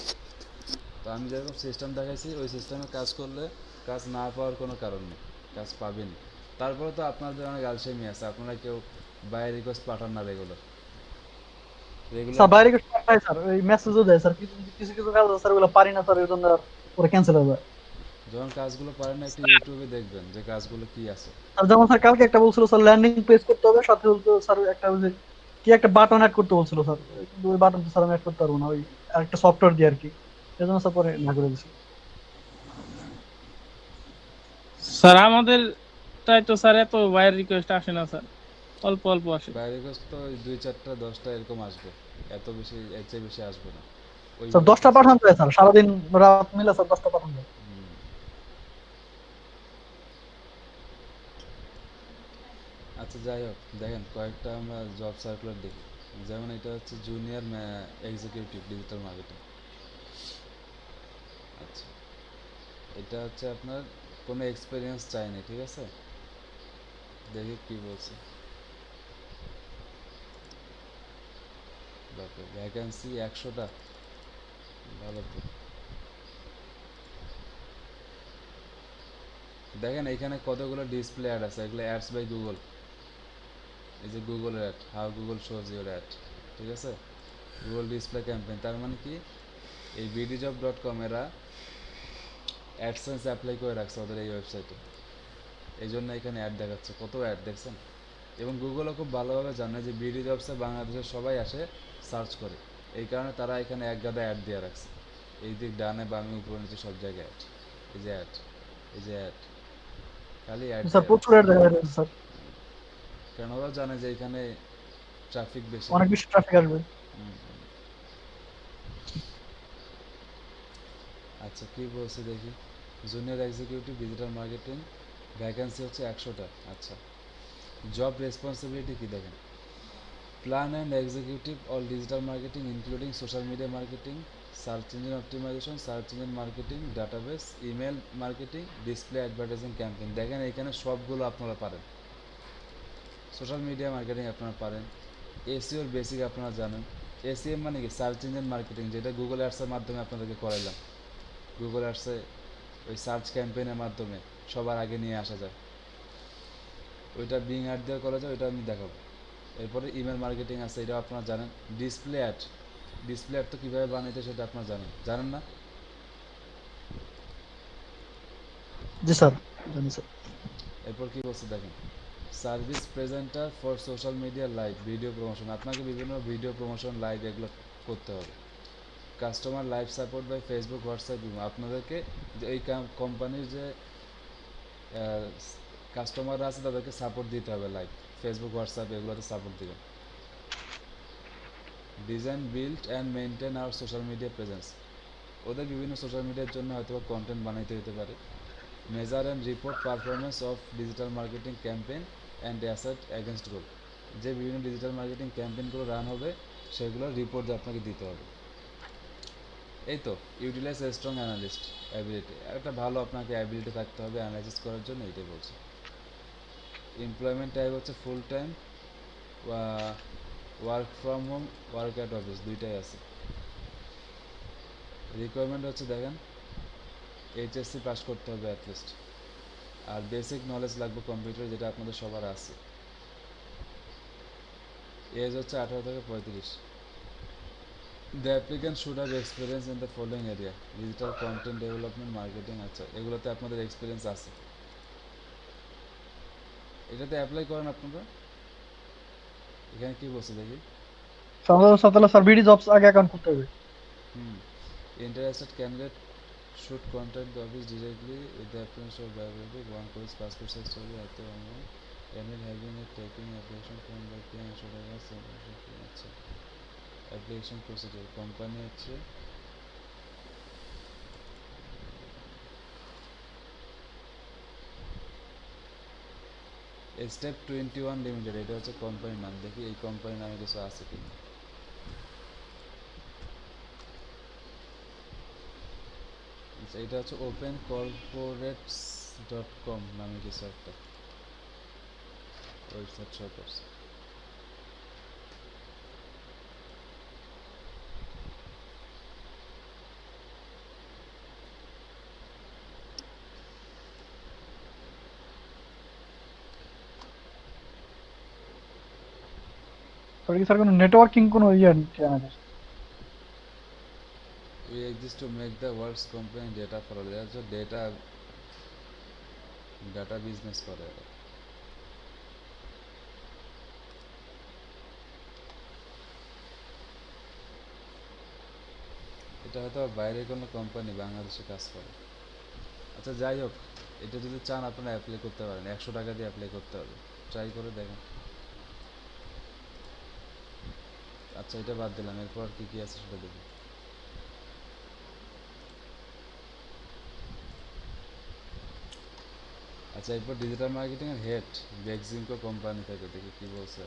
তো আমি যেরকম সিস্টেম দেখাইছি ওই সিস্টেমে কাজ করলে কাজ না পাওয়ার কোনো কারণ নেই, কাজ পাবেনই। তারপরে তো আপনাদের অনেক আলসেমি আছে, আপনারা কেউ বাইরে রিকোয়েস্ট পাঠান না রেগুলার রেগুলার। স্যার বাইরে কিছু পাঠায় স্যার, ওই মেসেজও দেয় স্যার, কিছু কিছু কিছু কাজ আছে স্যার ওগুলো পারি না স্যার, ওই জন্য পরে ক্যান্সেল হয়ে যায়। যখন কাজগুলো পারেন না একটু ইউটিউবে দেখবেন যে কাজগুলো কি আছে। আর যেমন স্যার কালকে একটা বলছিল স্যার ল্যান্ডিং পেজ করতে হবে, সাথে বলতো স্যার একটা ওই যে কি একটা বাটন অ্যাড করতে বলছিল স্যার, কিন্তু ওই বাটন তো স্যার আমি অ্যাড করতে পারবো না, ওই আরেকটা সফটওয়্যার দিয়ে আর কি। সেজন্য স্যার পরে না করে দিছি। স্যার আমাদের সপ্তাহে তো স্যার এত ভাইয়ের রিকোয়েস্ট আসে না স্যার, অল্প অল্প আসে। বাইরে তো ওই 2, 4টা, 10টা এরকম আসবে, এত বেশি, এর চেয়ে বেশি আসবে না স্যার ওইভাবে 10টা কাজ পাঠান করে। যায় স্যার, সারাদিন রাত মিলে স্যার 10টা পাঠান যায়। হুম। আচ্ছা যাই হোক, দেখেন কয়েকটা আমরা জব সার্কুলার দেখি। যেমন এটা হচ্ছে জুনিয়র এক্সিকিউটিভ ডিজিটাল মার্কেটিং। আচ্ছা, এটা হচ্ছে আপনার কোনো এক্সপিরিয়েন্স চাই না, ঠিক আছে? দেখি কি বলছে। বাপরে, ভ্যাকেন্সি 100টা, ভালো তো। দেখেন এখানে কতগুলো ডিসপ্লে অ্যাড আছে, এগুলো অ্যাডস বাই গুগল। এই যে Google ad, how Google shows your ad, ঠিক আছে? গুগল ডিসপ্লে ক্যাম্পেইন, তার মানে কি এই bdjob.com এরা অ্যাডসেন্স অ্যাপ্লাই করে রাখছে ওদের এই ওয়েবসাইটে, এই জন্য এখানে অ্যাড দেখাচ্ছে, কত অ্যাড দেখছেন। এবং গুগলও খুব ভালোভাবে জানে যে বিডি জবসে বাংলাদেশের সবাই আসে সার্চ করে, এই কারণে তারা এখানে এক গাদা অ্যাড দিয়ে রাখছে। এই দিক ডানে বামে উপরে নিচে সব জায়গায় অ্যাড, এই যে অ্যাড, এই যে অ্যাড, খালি অ্যাড স্যার দিয়ে প্রচুর রাখছে। অ্যাড দেখা যাচ্ছে স্যার, কারণ ওরা জানে যে এখানে ট্রাফিক বেশি। অনেক বেশি ট্রাফিক আসবে। হুম। আচ্ছা কি বলছে দেখি, junior executive digital marketing, vacancy হচ্ছে 100টা। আচ্ছা, জব রেসপন্সিবিলিটি কি দেখেন, plan and executive all digital marketing including social media marketing, search engine optimization, search engine marketing, database, email marketing, display advertising campaign. দেখেন এখানে সবগুলো আপনারা পারেন। সোশ্যাল মিডিয়া মার্কেটিং আপনারা পারেন, এসইওর বেসিক আপনারা জানেন। এসইএম মানে কি, সার্চ ইঞ্জিন মার্কেটিং, যেটা গুগল অ্যাডসের মাধ্যমে আপনাদেরকে করাইলাম। গুগল অ্যাডসে ওই সার্চ ক্যাম্পেইনের মাধ্যমে সবার আগে নিয়ে আসা যায়, ওইটা বিং অ্যাড দিয়ে করা যায়, ওইটা আমি দেখাবো। এরপরে ইমেল মার্কেটিং আছে, এটাও আপনারা জানেন। ডিসপ্লে অ্যাড, ডিসপ্লে অ্যাড তো কীভাবে বানাইতে সেটা আপনারা জানেন, জানেন না? জি স্যার, জানি স্যার। এরপর কি বলছে দেখেন, service presenter for social media live video promotion, আপনাকে বিভিন্ন ভিডিও প্রমোশন লাইভ এগুলো করতে হবে। Customer live support by Facebook, WhatsApp, আপনাদেরকে যে এই কোম্পানির যে কাস্টমাররা আছে তাদেরকে সাপোর্ট দিতে হবে, লাইভ ফেসবুক, হোয়াটসঅ্যাপ এগুলোতে সাপোর্ট দিবেন। Design, build and maintain hour social media presence, ওদের বিভিন্ন সোশ্যাল মিডিয়ার জন্য হয়তো কন্টেন্ট বানাইতে হতে পারে। Measure and report performance of digital marketing campaign and asset against goal, যে বিভিন্ন ডিজিটাল মার্কেটিং ক্যাম্পেইনগুলো রান হবে সেগুলোর রিপোর্ট আপনাকে দিতে হবে। এই তো, utilize a strong analyst ability, একটা ভালো আপনাকে অ্যাবিলিটি থাকতে হবে অ্যানালাইসিস করার জন্য, এটাই বলছে। এমপ্লয়মেন্ট টাইপ হচ্ছে full time, work from home, work at office, দুইটাই আছে। রিকোয়ারমেন্ট হচ্ছে দেখেন, এইচএসসি পাস করতে হবে অ্যাটলিস্ট, আর বেসিক নলেজ লাগবে কম্পিউটার, যেটা আপনাদের সবার আছে। এজ হচ্ছে 18 থেকে 35। The applicant should have experience in the following area, digital content development, marketing. আচ্ছা, এগুলোতে আপনাদের এক্সপিরিয়েন্স আছে, এটাতে অ্যাপ্লাই করেন আপনারা। এখানে কি বলছে দেখি, স্যার বিডি জবস আগে অ্যাকাউন্ট করতে হবে। Hmm, interested candidate should contact the office directly with the appearance of biographic, one page passport size ছবি হাতে online, candidate having a taking application form by pay and should have a sponsorship। আচ্ছা, application procedure, company হচ্ছে step 21 limited, এটা হচ্ছে কোম্পানির নাম। দেখি এই কোম্পানির নামে কিছু আছে কি না। আচ্ছা, এটা হচ্ছে ওপেন কর্পোরেটস .com নামে কিছু একটা ওয়েবসাইট শো করছে। তাহলে কি স্যার কোনো নেটওয়ার্কিং কোনো ইয়ে জানা যায়? We exist to make the world's company data for all, এটা হচ্ছে ডেটা, ডাটা বিজনেস করে এরা। এটা হয়তো বাইরে কোনো কোম্পানি বাংলাদেশে কাজ করে। আচ্ছা যাই হোক, এটা যদি চান আপনারা অ্যাপ্লাই করতে পারেন, 100 টাকা দিয়ে অ্যাপ্লাই করতে হবে, ট্রাই করে দেখেন। আচ্ছা এটা বাদ দিলাম, এরপর কি কি আছে সেটা দেখি। আচ্ছা এরপর ডিজিটাল মার্কেটিং এর হেড বেক্সিমকো কোম্পানি থেকে দেখি কি বলছে।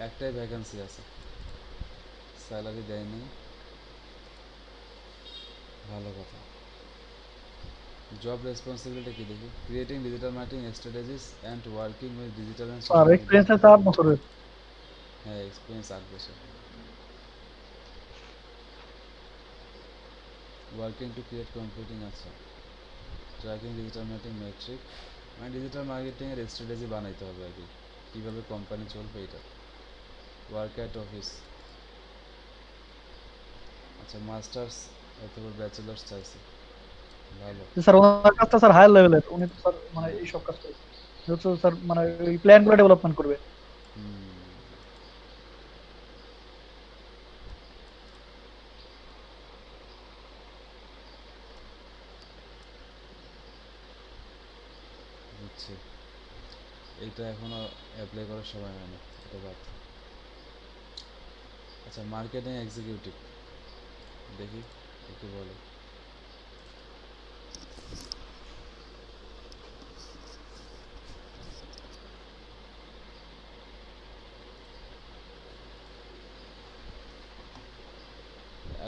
একটাই ভ্যাকেন্সি আছে, স্যালারি দেয়নি, ভালো কথা। জব রেসপন্সিবিলিটি কি দেখি, creating digital marketing strategies and working with digital and sir social media. Experience আছে 8 বছরের। হ্যাঁ এক্সপিরিয়েন্স 8 বছর। ওয়ার্কিং টু ক্রিয়েট কম্পিউটিং, আচ্ছা ট্র্যাকিং ডিজিটাল মার্কেটিং মেট্রিক, মানে ডিজিটাল মার্কেটিং এর স্ট্র্যাটেজি বানাইতে হবে আর কি, কীভাবে কোম্পানি চলবে এটা। ওয়ার্ক অ্যাট অফিস, আচ্ছা মাস্টার্স অথবা ব্যাচেলার্স চাইছে, ভালো। স্যার ওনার কাজটা স্যার হায়ার লেভেলের, উনি তো স্যার মানে এইসব কাজ করে, যেহেতু স্যার মানে ওই প্ল্যান গুলো ডেভেলপমেন্ট করবে। হুম, বুঝছি। এইটা এখনো অ্যাপ্লাই করার সময় হয়নি, এটা বাদ। আচ্ছা মার্কেটিং এক্সিকিউটিভ দেখি একটু বলো।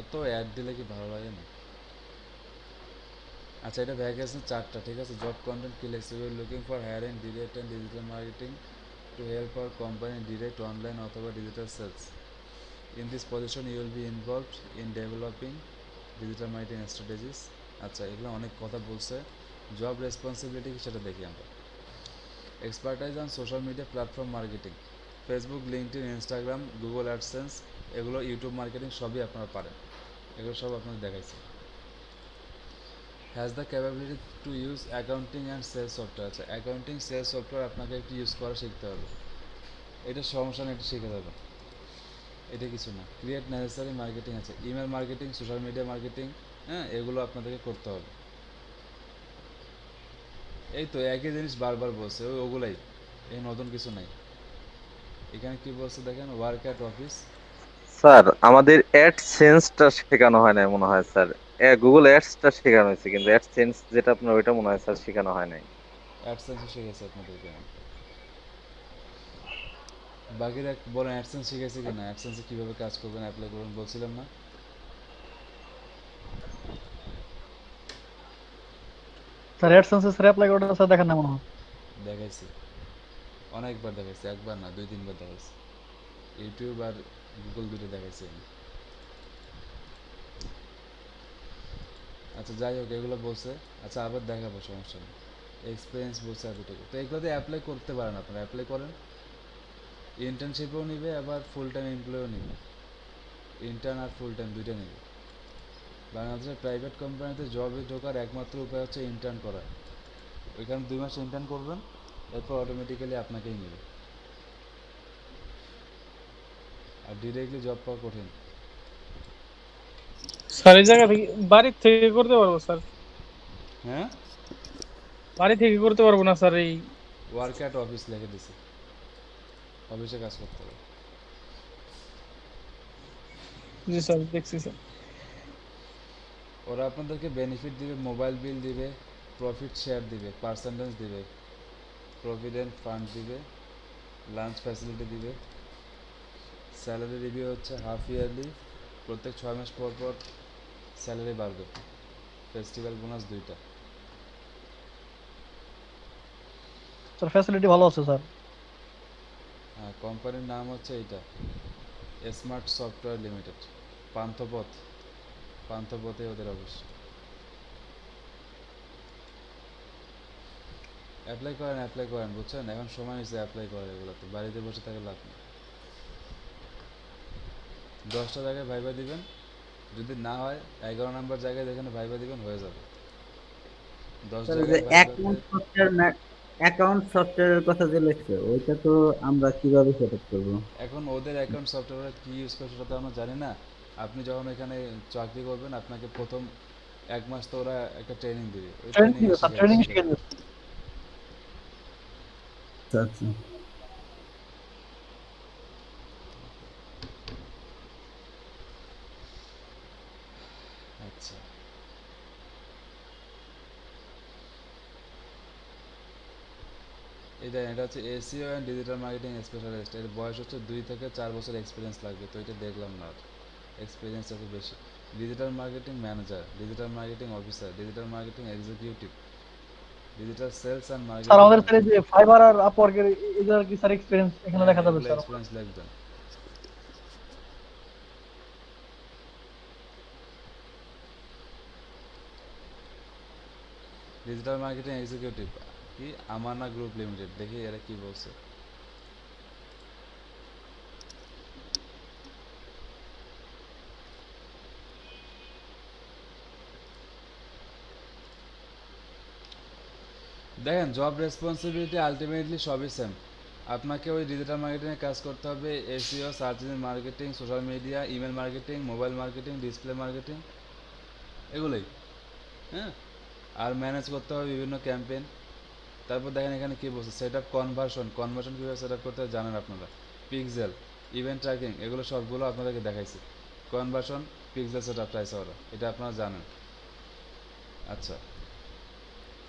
এত অ্যাড দিলে কি ভালো লাগে না। আচ্ছা এটা ভ্যাকেন্সি 4টা, ঠিক আছে। জব কন্টেন্ট কি লিখছে, we are looking for hiring direct and digital marketing to help our company direct online অথবা digital sales. In this position you will be involved in developing digital marketing strategies. আচ্ছা এগুলো অনেক কথা বলছে। Job responsibility সেটা দেখি আমরা। Expertise on social media platform marketing, Facebook, LinkedIn, Instagram, Google AdSense, এগুলো ইউটিউব মার্কেটিং সবই আপনারা পারেন, এগুলো সব আপনাদের দেখাইছে। Has the capability to use accounting and sales software, আচ্ছা অ্যাকাউন্টিং সেলস সফটওয়্যার আপনাকে একটু ইউজ করা শিখতে হবে, এটা সমস্যা না, এটা শিখে যাবে, এটা কিছু না। ক্রিয়েট নেসেসারি মার্কেটিং, আছে email marketing, social media marketing, হ্যাঁ এগুলো আপনাদেরকে করতে হবে। এই তো একই জিনিস বারবার বলছে, ওগুলাই, এই নতুন কিছু নাই। এখানে কি বলছে দেখেন, ওয়ার্ক অ্যাট অফিস। স্যার আমাদের অ্যাডসেন্সটা শেখানো হয় না মনে হয় স্যার। গুগল অ্যাডসটা শেখানো হয়েছে, কিন্তু অ্যাডসেন্স যেটা আপনার ওইটা মনে হয় স্যার শেখানো হয় নাই। অ্যাডসেন্সও শিখেছে আপনাদেরকে, বাকিরা বলেন অ্যাডসেন্স শিখেছে কি না, অ্যাডসেন্সে কীভাবে কাজ করবেন, অ্যাপ্লাই করবেন বলছিলাম না। স্যার অ্যাডসেন্সে স্যার অ্যাপ্লাই করাটা স্যার দেখেন না মনে হয়। দেখাইছি, অনেকবার দেখাইছি, একবার না 2-3 বার দেখাইছি, ইউটিউব আর গুগল দুটো দেখাইছি আমি। আচ্ছা যাই হোক এগুলো বলছে, আচ্ছা আবার দেখাবো, সমস্যা নেই। এক্সপিরিয়েন্স বলছে এতটুকু, তো এগুলোতে অ্যাপ্লাই করতে পারেন, আপনারা অ্যাপ্লাই করেন। ইন্টার্নশিপও নিবে, আবার ফুল টাইম এমপ্লয়ও নিবে, ইন্টার্ন আর ফুল টাইম দুইটা নিবে। বাংলাদেশের প্রাইভেট কোম্পানিতে জবে ঢোকার একমাত্র উপায় হচ্ছে ইন্টার্ন করা, ওইখানে 2 মাস ইন্টার্ন করবেন, এরপর অটোমেটিক্যালি আপনাকেই নেবে, আর ডিরেক্টলি জব পাওয়া কঠিন। স্যার এই জায়গা থেকে বাড়ির থেকে করতে পারবো স্যার? হ্যাঁ বাড়ি থেকে করতে পারবো না স্যার এই? ওয়ার্ক অ্যাট অফিস লিখে দিছে, অফিসে কাজ করতে হবে। জি স্যার দেখছি স্যার। ওরা আপনাদেরকে বেনিফিট দিবে, মোবাইল বিল দিবে, প্রফিট শেয়ার দিবে, পার্সেন্টেজ দিবে, প্রভিডেন্ট ফান্ড দিবে, লাঞ্চ ফ্যাসিলিটি দিবে। স্যালারি রিভিউ হচ্ছে হাফ ইয়ারলি, প্রত্যেক 6 মাস পর পর স্যালারি বাড়বে, ফেস্টিভ্যাল বোনাস 2টা। স্যার ফ্যাসিলিটি ভালো আছে স্যার। হ্যাঁ কোম্পানির নাম হচ্ছে এইটা, স্মার্ট সফটওয়্যার লিমিটেড, পান্থপথ, পান্থপথে ওদের অফিস। অ্যাপ্লাই করেন বুঝছেন, এখন সময় হয়েছে অ্যাপ্লাই করার, এগুলোতে বাড়িতে বসে থাকে লাভ নেই। 10টা জায়গায় ভাইবা দিবেন, যদি না হয় 11 নম্বর জায়গায় যেখানে ভাইবা দিবেন হয়ে যাবে। 10 স্যার যে জায়গায় ভাইবাতে অ্যাকাউন্ট সফটওয়্যারের কথা যে লিখছে ওইটা তো আমরা কিভাবে সেট আপ করবো? এখন ওদের অ্যাকাউন্ট সফটওয়্যার কি ইউজ করে সেটা তো আমরা জানি না। আপনি যখন এখানে চাকরি করবেন, আপনাকে প্রথম এক মাস তো ওরা একটা ট্রেনিং দিবে, ওই ট্রেনিং ট্রেনিংয়ে দিবে স্যার, ট্রেনিং শিখে দিবে। আচ্ছা আচ্ছা। আচ্ছা, এই দেখেন এটা হচ্ছে SEO and digital marketing specialist, এর বয়স হচ্ছে 2 থেকে 4 বছর এক্সপিরিয়েন্স লাগবে, তো এটা দেখলাম না আর, এক্সপিরিয়েন্স আছে বেশি। Digital marketing manager, digital marketing officer, digital marketing executive, digital sales and sir marketing. আমাদের স্যার এই যে ফাইবার আর আপওয়ার্কের এগুলোর কি স্যার এক্সপিরিয়েন্স এখানে হ্যাঁ দেখা যাবে এগুলো স্যার? এক্সপিরিয়েন্স লিখবেন। ডিজিটাল মার্কেটিং এক্সিকিউটিভ কি, আমানা গ্রুপ লিমিটেড, দেখি এরা কি বলছে। দেখেন জব রেসপন্সিবিলিটি আলটিমেটলি সবই সেম, আপনাকে ওই ডিজিটাল মার্কেটিংয়ে কাজ করতে হবে, SEO, search engine marketing, social media, email marketing, mobile marketing, display marketing, এগুলোই। হ্যাঁ, আর ম্যানেজ করতে হবে বিভিন্ন ক্যাম্পেইন। তারপর দেখেন এখানে কী বলছে, সেট আপ কনভার্সন, কনভার্সন কীভাবে সেট আপ করতে হয় জানেন আপনারা, পিক্সেল, ইভেন্ট ট্র্যাকিং, এগুলো সবগুলো আপনাদেরকে দেখাইছি। কনভার্সন, পিক্সেল সেট আপ চাইছে ওরা, এটা আপনারা জানেন। আচ্ছা,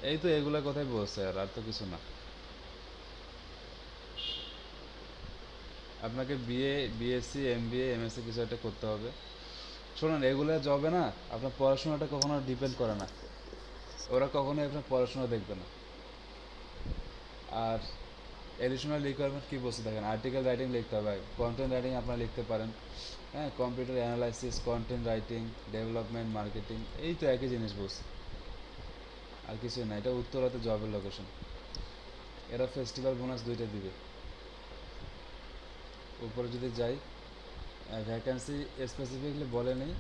এই তো এগুলোর কথাই বলছে, আর তো কিছু না। আপনাকে বিএ, বিএসসি, এমবিএ, এমএসসি কিছু একটা করতে হবে। শোনেন এগুলো জবে না আপনার পড়াশোনাটা কখনো ডিপেন্ড করে না, ওরা কখনোই আপনার পড়াশোনা দেখবে না। আর এডিশনাল রিকোয়ারমেন্ট কী বলছে দেখেন, আর্টিকেল রাইটিং লিখতে হবে, কন্টেন্ট রাইটিং আপনারা লিখতে পারেন। হ্যাঁ, computer analysis, content writing, development, marketing, এই তো একই জিনিস বলছে, আর কিছুই না। এটা উত্তরাতে জবের লোকেশন, এরা ফেস্টিভ্যাল বোনাস দুইটা দিবে। উপরে যদি যাই, ভ্যাকেন্সি স্পেসিফিকলি বলে নেই,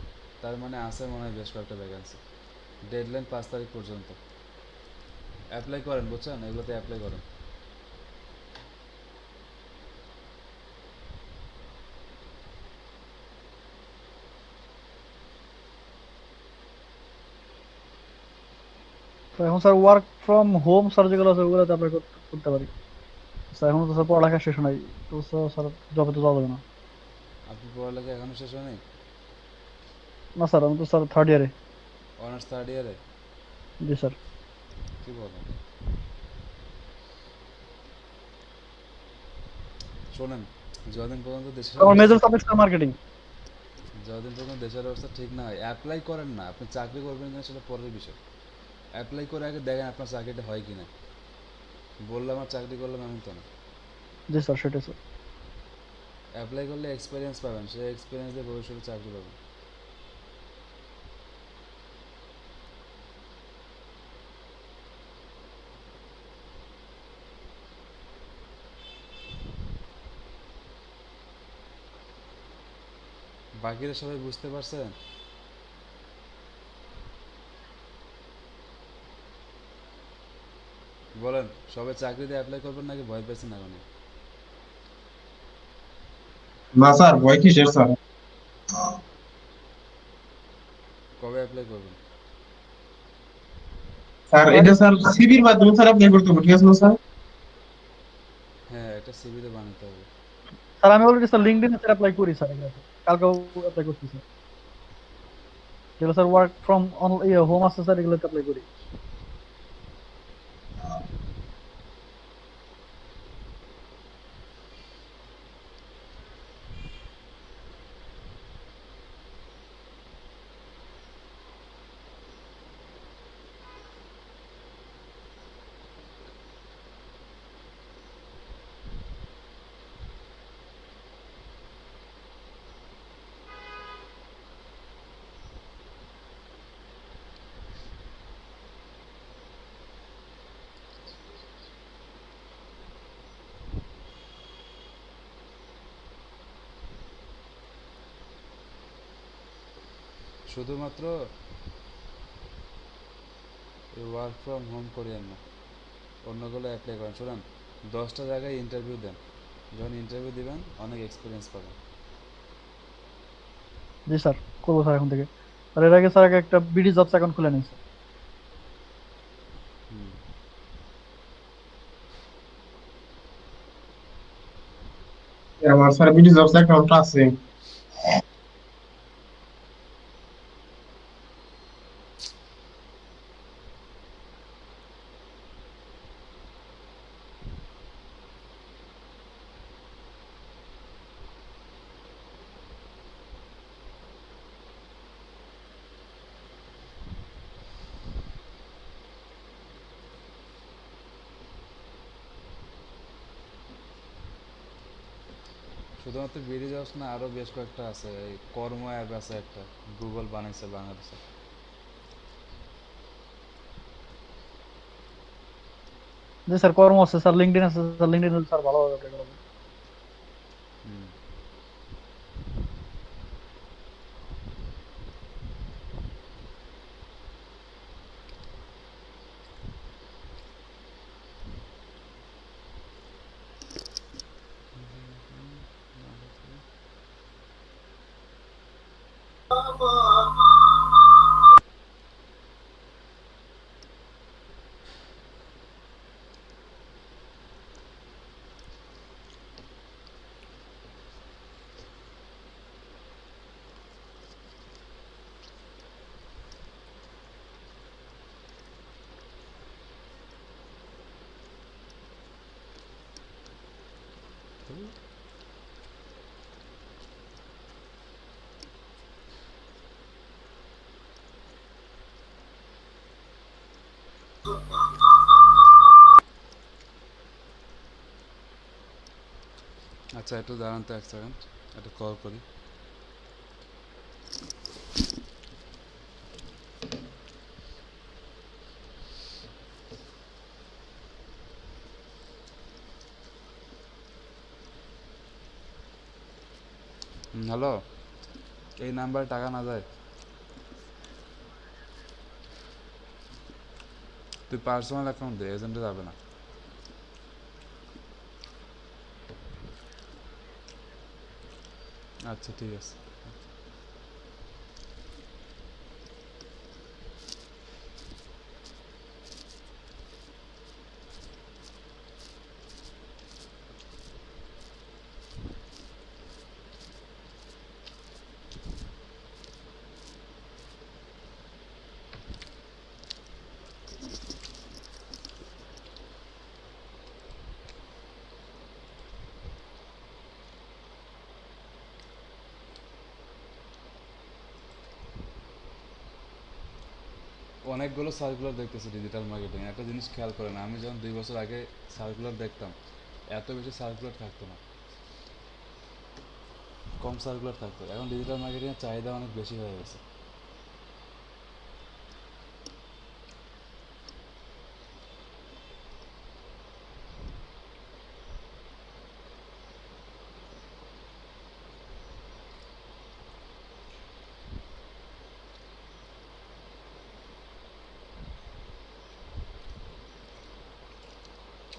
তার মানে আছে মনে হয় বেশ কয়েকটা ভ্যাকেন্সি। ডেডলাইন 5 তারিখ পর্যন্ত। অ্যাপ্লাই করেন, বুঝছেন, এগুলোতে অ্যাপ্লাই করেন। তো এখন sir work from home sir যেগুলো আছে ওগুলোতে অ্যাপ্লাই করতে পারি স্যার। এখন তো স্যার পড়ালেখা শেষ নাই, তো স্যার জবে তো যাওয়া যাবে না। আপনি পড়ালেখা এখনো শেষ হয়নি? না স্যার, আমি তো স্যার থার্ড ইয়ারে। অনার্স থার্ড ইয়ারে? জি স্যার। কি বলেন? শোনেন, যতদিন পর্যন্ত দেশের আমার অবস্থা, মেজর সাবজেক্ট স্যার মার্কেটিং। যতদিন পর্যন্ত দেশের অবস্থা ঠিক না হয় অ্যাপ্লাই করেন না। আপনি চাকরি করবেন কিনা সেটা পরের বিষয়, অ্যাপ্লাই করে আগে দেখেন আপনার চাকরিটা হয় কিনা। বললাম আর চাকরি করলাম এমন তো না। জি স্যার, সেটাই স্যার। অ্যাপ্লাই করলে এক্সপিরিয়েন্স পাবেন, সেই এক্সপিরিয়েন্স দিয়ে ভবিষ্যতে চাকরি পাবেন। বাকিরা সবাই বুঝতে পারছেন? বলেন, সবাই চাকরিতে অ্যাপ্লাই করবেন নাকি ভয় পেয়েছেন এখনই? না স্যার, ভয় কিসের স্যার? কবে অ্যাপ্লাই করবেন? স্যার এটা স্যার সিভির মাধ্যমে স্যার আপনি করতে হবে, ঠিক আছে না স্যার? হ্যাঁ, এটা সিভিতে বানাতে হবে। স্যার আমি অলরেডি স্যার লিঙ্কডইনে স্যার অ্যাপ্লাই করি স্যার এগুলোতে, কালকেও অ্যাপ্লাই করছি স্যার। যেগুলো স্যার ওয়ার্ক ফ্রম হোম আছে স্যার, এগুলোতে অ্যাপ্লাই করি। শুধুমাত্র ওয়ার্ক ফ্রম হোম করিয়েন না, অন্যগুলো অ্যাপ্লাই করেন। শোনেন, 10টা জায়গায় ইন্টারভিউ দেন, যখন ইন্টারভিউ দিবেন অনেক এক্সপিরিয়েন্স পাবেন। জি স্যার, করবো স্যার এখন থেকে। আর এর আগে স্যার আগে একটা বিডি জবস অ্যাকাউন্ট খুলে নিয়েছে। হুম। আমার স্যার বিডি জবস অ্যাকাউন্ট আছে। শুধুমাত্র বিডি জবস না, আরও বেশ কয়েকটা আছে। এই কর্ম অ্যাপ আছে একটা, গুগল বানাইছে বাংলাদেশে। যে স্যার কর্ম আছে স্যার, লিঙ্কডইন আছে স্যার, লিঙ্কডইন স্যার ভালোভাবে apply করা যায়। হুম। আচ্ছা, একটু দাঁড়ান তো 1 সেকেন্ড, একটু কল করি। হ্যালো, এই নাম্বারে টাকা না যায়? তুই পার্সোনাল অ্যাকাউন্ট দে, এজেন্টে যাবে না। আচ্ছা ঠিক আছে। অনেকগুলো সার্কুলার দেখতেছি ডিজিটাল মার্কেটিং। একটা জিনিস খেয়াল করেন, আমি যখন 2 বছর আগে সার্কুলার দেখতাম, এত বেশি সার্কুলার থাকতো না, কম সার্কুলার থাকতো। এখন ডিজিটাল মার্কেটিংয়ের চাহিদা অনেক বেশি হয়ে গেছে।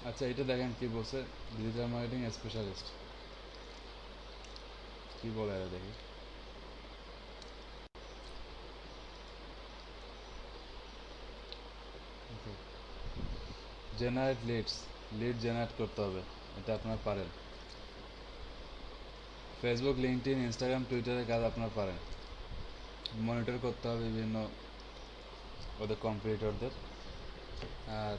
আচ্ছা, এটা দেখেন কি বলছে ডিজিটাল মার্কেটিং স্পেশালিস্ট, কি বলে এটা দেখি। জেনারেট লিডস, লিড জেনারেট করতে হবে, এটা আপনারা পারেন। ফেসবুক, লিঙ্কডইন, ইনস্টাগ্রাম, টুইটারের কাজ আপনারা পারেন। মনিটর করতে হবে বিভিন্ন ওদের কম্পিটিটরদের। আর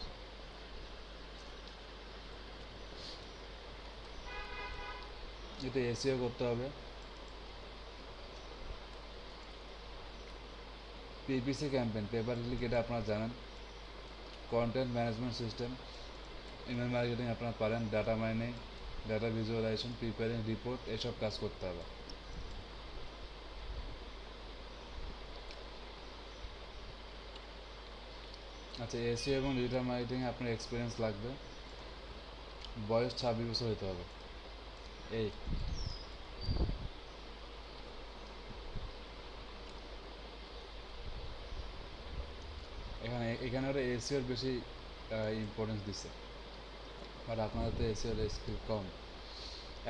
এটা এসইও করতে হবে। পিপিসি ক্যাম্পেইন, পেপার ক্লিক, এটা আপনারা জানেন। Content management system, email marketing আপনারা পারেন। Data mining, data visualization, preparing report, এসব কাজ করতে হবে। আচ্ছা, এসইও এবং ডিজিটাল মার্কেটিংয়ে আপনার এক্সপিরিয়েন্স লাগবে। বয়স 26 বছর হতে হবে। এই এখানে ওরা এসইওর বেশি ইম্পর্টেন্স দিচ্ছে, বাট আপনাদের তো এসইওর স্কিল কম।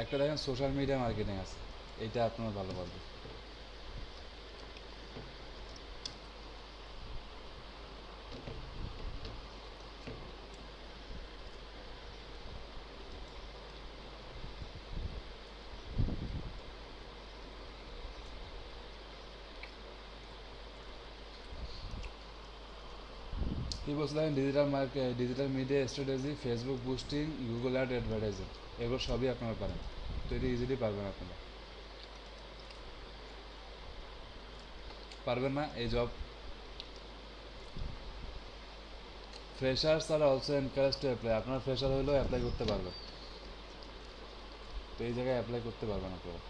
একটা দেখেন সোশ্যাল মিডিয়া মার্কেটিং আছে, এইটা আপনারা ভালো পারবেন। কি বলছে দেখেন, digital market, digital media strategy, Facebook boosting, Google ad advertising, এগুলো সবই আপনারা পারেন। তো এটা ইজিলি পারবেন আপনারা। পারবেন না এই job? Freshers are also encourage to apply. আপনারা ফ্রেশার হলেও অ্যাপ্লাই করতে পারবেন, তো এই জায়গায় অ্যাপ্লাই করতে পারবেন আপনারা।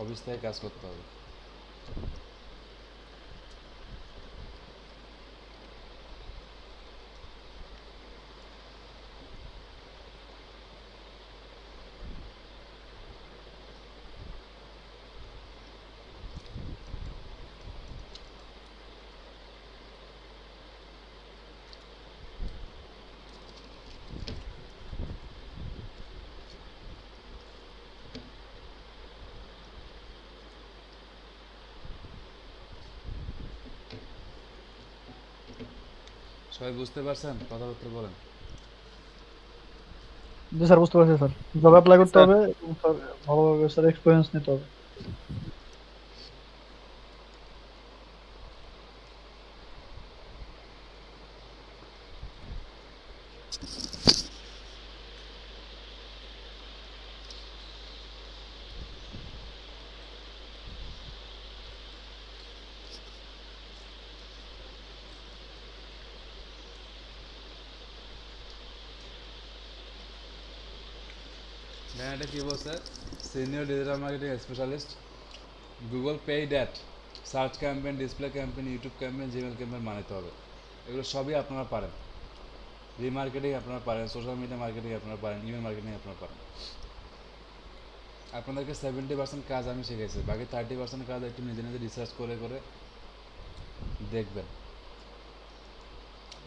অফিস থেকে কাজ করতে হবে। সবাই বুঝতে পারছেন? কথাবার্তা বলেন। জি স্যার, বুঝতে পারছি স্যার। জব অ্যাপ্লাই করতে স্যার হবে এবং স্যার ভালোভাবে স্যার এক্সপিরিয়েন্স নিতে হবে। দেখেন এটা কি বলছে, senior digital marketing specialist, Google paid add, search campaign, display campaign, YouTube campaign, Gmail campaign বানাতে হবে। এগুলো সবই আপনারা পারেন। রিমার্কেটিং আপনারা পারেন, সোশ্যাল মিডিয়া মার্কেটিং আপনারা পারেন, ইমেল মার্কেটিং আপনারা পারেন। আপনাদেরকে 70% কাজ আমি শিখেছি, বাকি 30% কাজ একটু নিজে নিজে রিসার্চ করে করে দেখবেন।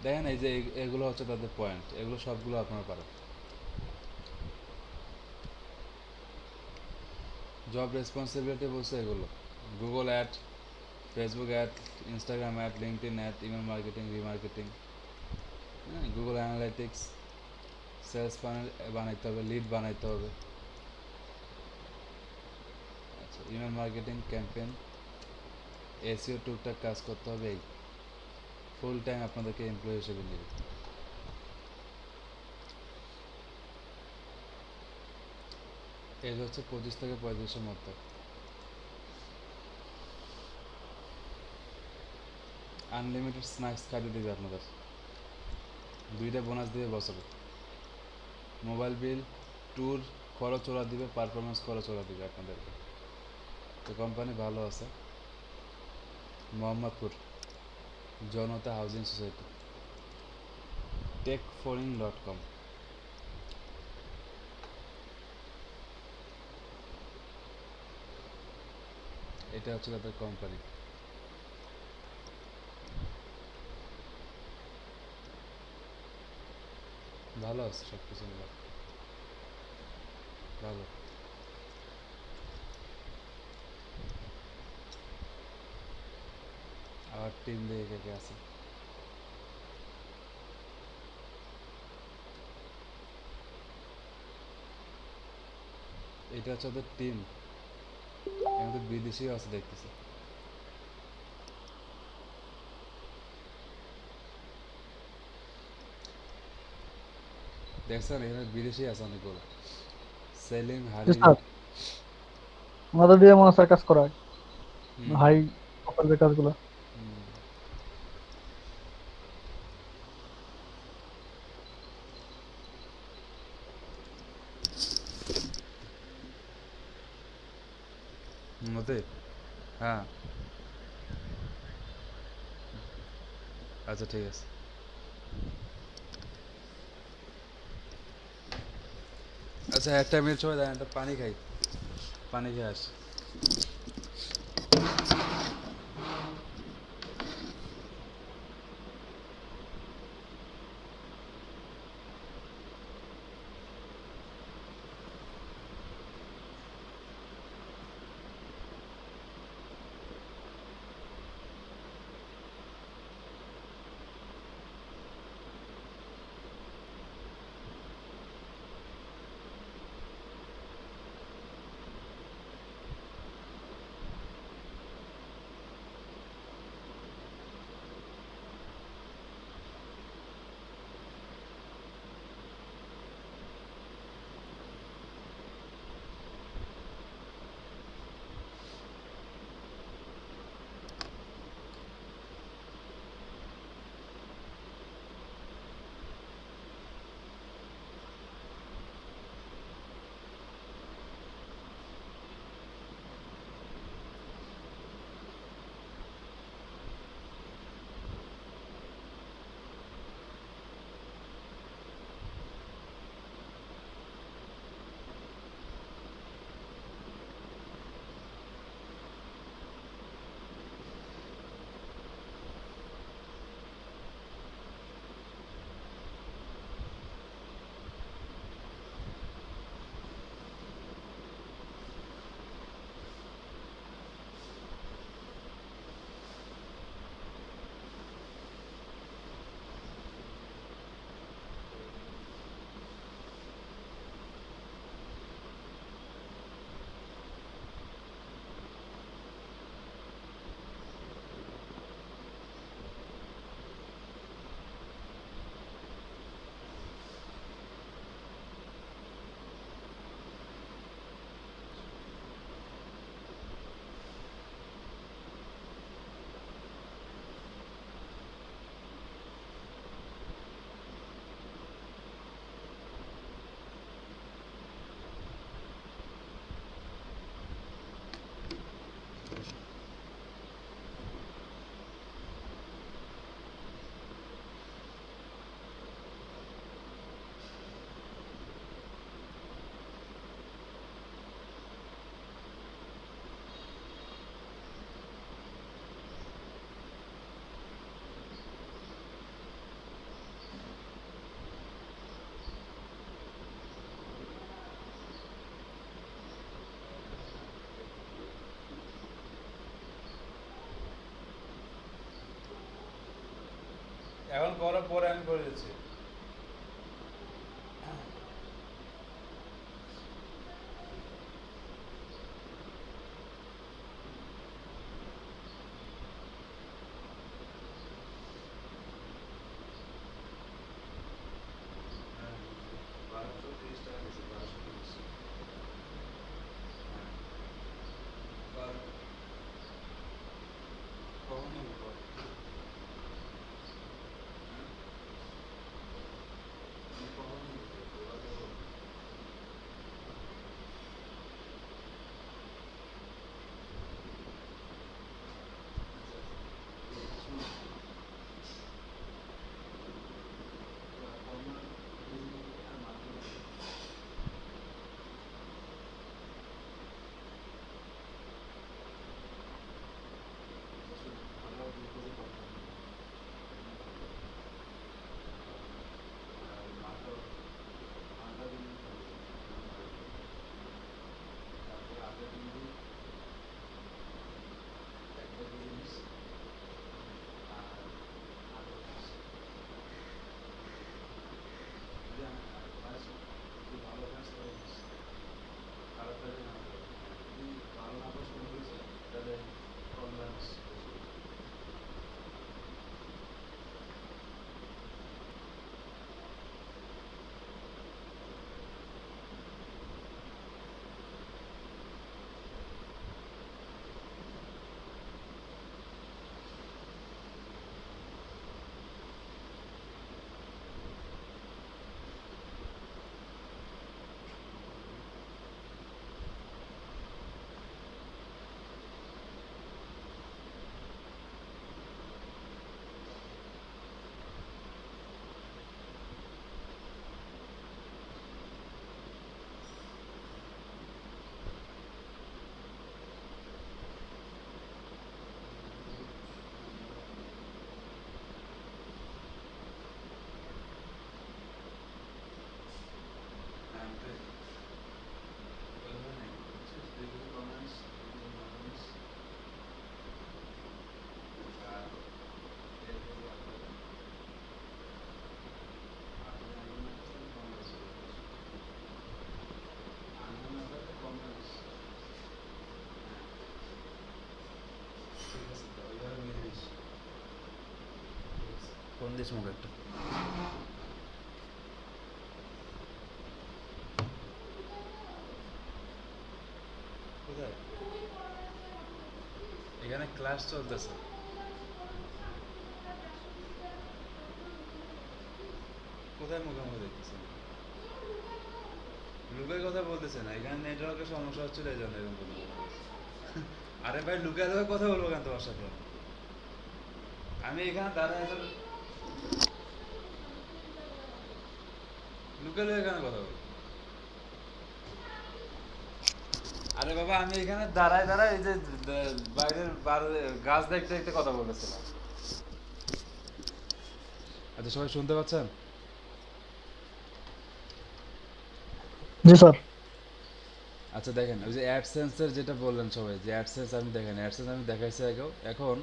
দেখেন এই যে এগুলো হচ্ছে তাদের পয়েন্ট, এগুলো সবগুলো আপনারা পারেন। জব রেসপন্সিবিলিটি বলছে এগুলো: Google ad, Facebook ad, Instagram ad, LinkedIn ad, email marketing, remarketing, হ্যাঁ, গুগল অ্যানালাইটিক্স, সেলস ফানেল বানাইতে হবে, লিড বানাইতে হবে, আচ্ছা, ইমেল মার্কেটিং ক্যাম্পেইন, এসইও টুকটাক কাজ করতে হবে। এই ফুল টাইম আপনাদেরকে এমপ্লয়ি হিসেবে নেবে। এজ হচ্ছে 25 থেকে 35-এর মধ্যে। আনলিমিটেড স্ন্যাক্স খাইতে দিবে আপনাদের, 2টা বোনাস দিবে বছরে, মোবাইল বিল, ট্যুর খরচ ওরা দিবে, পারফরমেন্স খরচ ওরা দিবে আপনাদেরকে। তো কোম্পানি ভালো আছে। মোহাম্মদপুর, জনতা হাউজিং সোসাইটি, techforeign.com। এটা হচ্ছে তাদের কোম্পানি। ভালো আছে সব কিছু মিলে, ভালো। আর টিম দিয়ে কে কে আছে? এটা হচ্ছে ওদের টিম, আমাদের বিদেশিও আছে দেখতেছি। দেখছেন এখানে বিদেশি আছে অনেকগুলো, সেলিম, জি হারিম। স্যার, আমাদের দিয়ে মনে হয় স্যার কাজ করায়, হুম হাই প্রোফাইলের কাজগুলো। হুম। মতে, হ্যাঁ, আচ্ছা ঠিক আছে। আচ্ছা একটা মিনিট সময় দেন, একটা পানি খাই, পানি খেয়ে আসি। করার পরে আমি করে দিচ্ছি। হ্যাঁ, 1230 টাকা দিছি, 1230। হ্যাঁ, কখন নেবো কর? হ্যাঁ, আমি কখন নেবো? এবার দেবো। আচ্ছা, শুনুন, কর্নার আর মাধ্যমিক আমরা দুপুরে কথা বলি। আর মাত্র ঘন্টা দিন তারপরে আগের দিন একটা জিনিস আর আরো যদি ভালো কাজ করে খারাপ কাজে না করে, যদি ভালো না পছন্দ করেছে তাহলে কনভেন্স কোন দেশ মুখ একটা কোথায়? এখানে ক্লাস চলতেছে। কোথায় মুখোমুখি দেখতেছেন? লুকের কথা বলতেছে না, এখানে নেটওয়ার্কের সমস্যা হচ্ছিল এই জন্য এরকম কথা বলতেছে। আরে ভাই লুকে লুকে কথা বলবো কেন তোমার সাথে? আমি এখানে দাঁড়ায় লুকে লুকে এখানে কথা বলবো? আরে বাবা আমি এখানে দাঁড়ায় দাঁড়ায় এই যে বাইরের গাছ দেখতে দেখতে কথা বলতেছিলাম। আচ্ছা সবাই শুনতে পাচ্ছেন? জি স্যার। আচ্ছা দেখেন ওই যে অ্যাডসেন্সের যেটা বললেন সবাই যে অ্যাডসেন্স আমি দেখেন অ্যাডসেন্স আমি দেখাইছি আগেও। এখন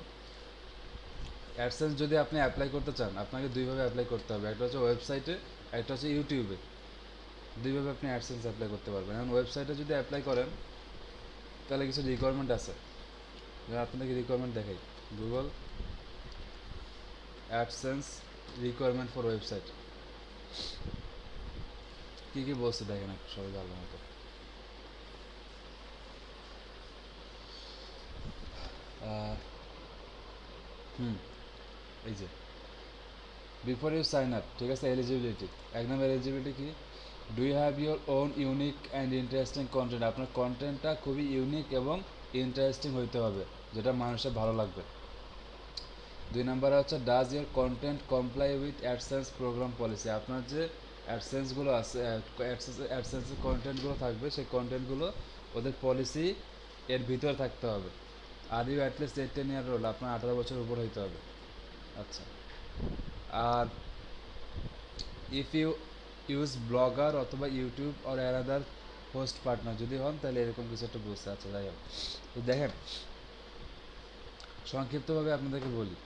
অ্যাডসেন্স যদি আপনি অ্যাপ্লাই করতে চান আপনাকে দুইভাবে অ্যাপ্লাই করতে হবে, একটা হচ্ছে ওয়েবসাইটে, একটা হচ্ছে ইউটিউবে। দুইভাবে আপনি অ্যাডসেন্স অ্যাপ্লাই করতে পারবেন। এখন ওয়েবসাইটে যদি অ্যাপ্লাই করেন তাহলে কিছু রিকোয়ারমেন্ট আছে, আপনাদেরকে রিকোয়ারমেন্ট দেখাই। Google AdSense requirement for website কী কী বলছে দেখেন একটু সবাই ভালো মতো। এই যে বিফোর ইউ সাইন আপ, ঠিক আছে, এলিজিবিলিটি। এক নম্বর এলিজিবিলিটি কি? Do you have your own unique and interesting content. আপনার কন্টেন্টটা খুবই ইউনিক এবং ইন্টারেস্টিং হইতে হবে, যেটা মানুষের ভালো লাগবে। দুই নম্বরে হচ্ছে does your content comply with AdSense program policy. আপনার যে অ্যাডসেন্সগুলো আছে, অ্যাডসেন্সের কন্টেন্টগুলো থাকবে, সেই কন্টেন্টগুলো ওদের পলিসি এর ভিতরে থাকতে হবে। আর ইউ অ্যাটলিস্ট 10 ইয়ার ওল্ড, আপনার 18 বছর উপর হইতে হবে। আচ্ছা, আর ইফ ইউ ইউজ ব্লগার অথবা YouTube or another host partner যদি হন তাহলে এরকম কিছু একটা বলছে। আচ্ছা যাই হোক, তো দেখেন সংক্ষিপ্তভাবে আপনাদেরকে বলি।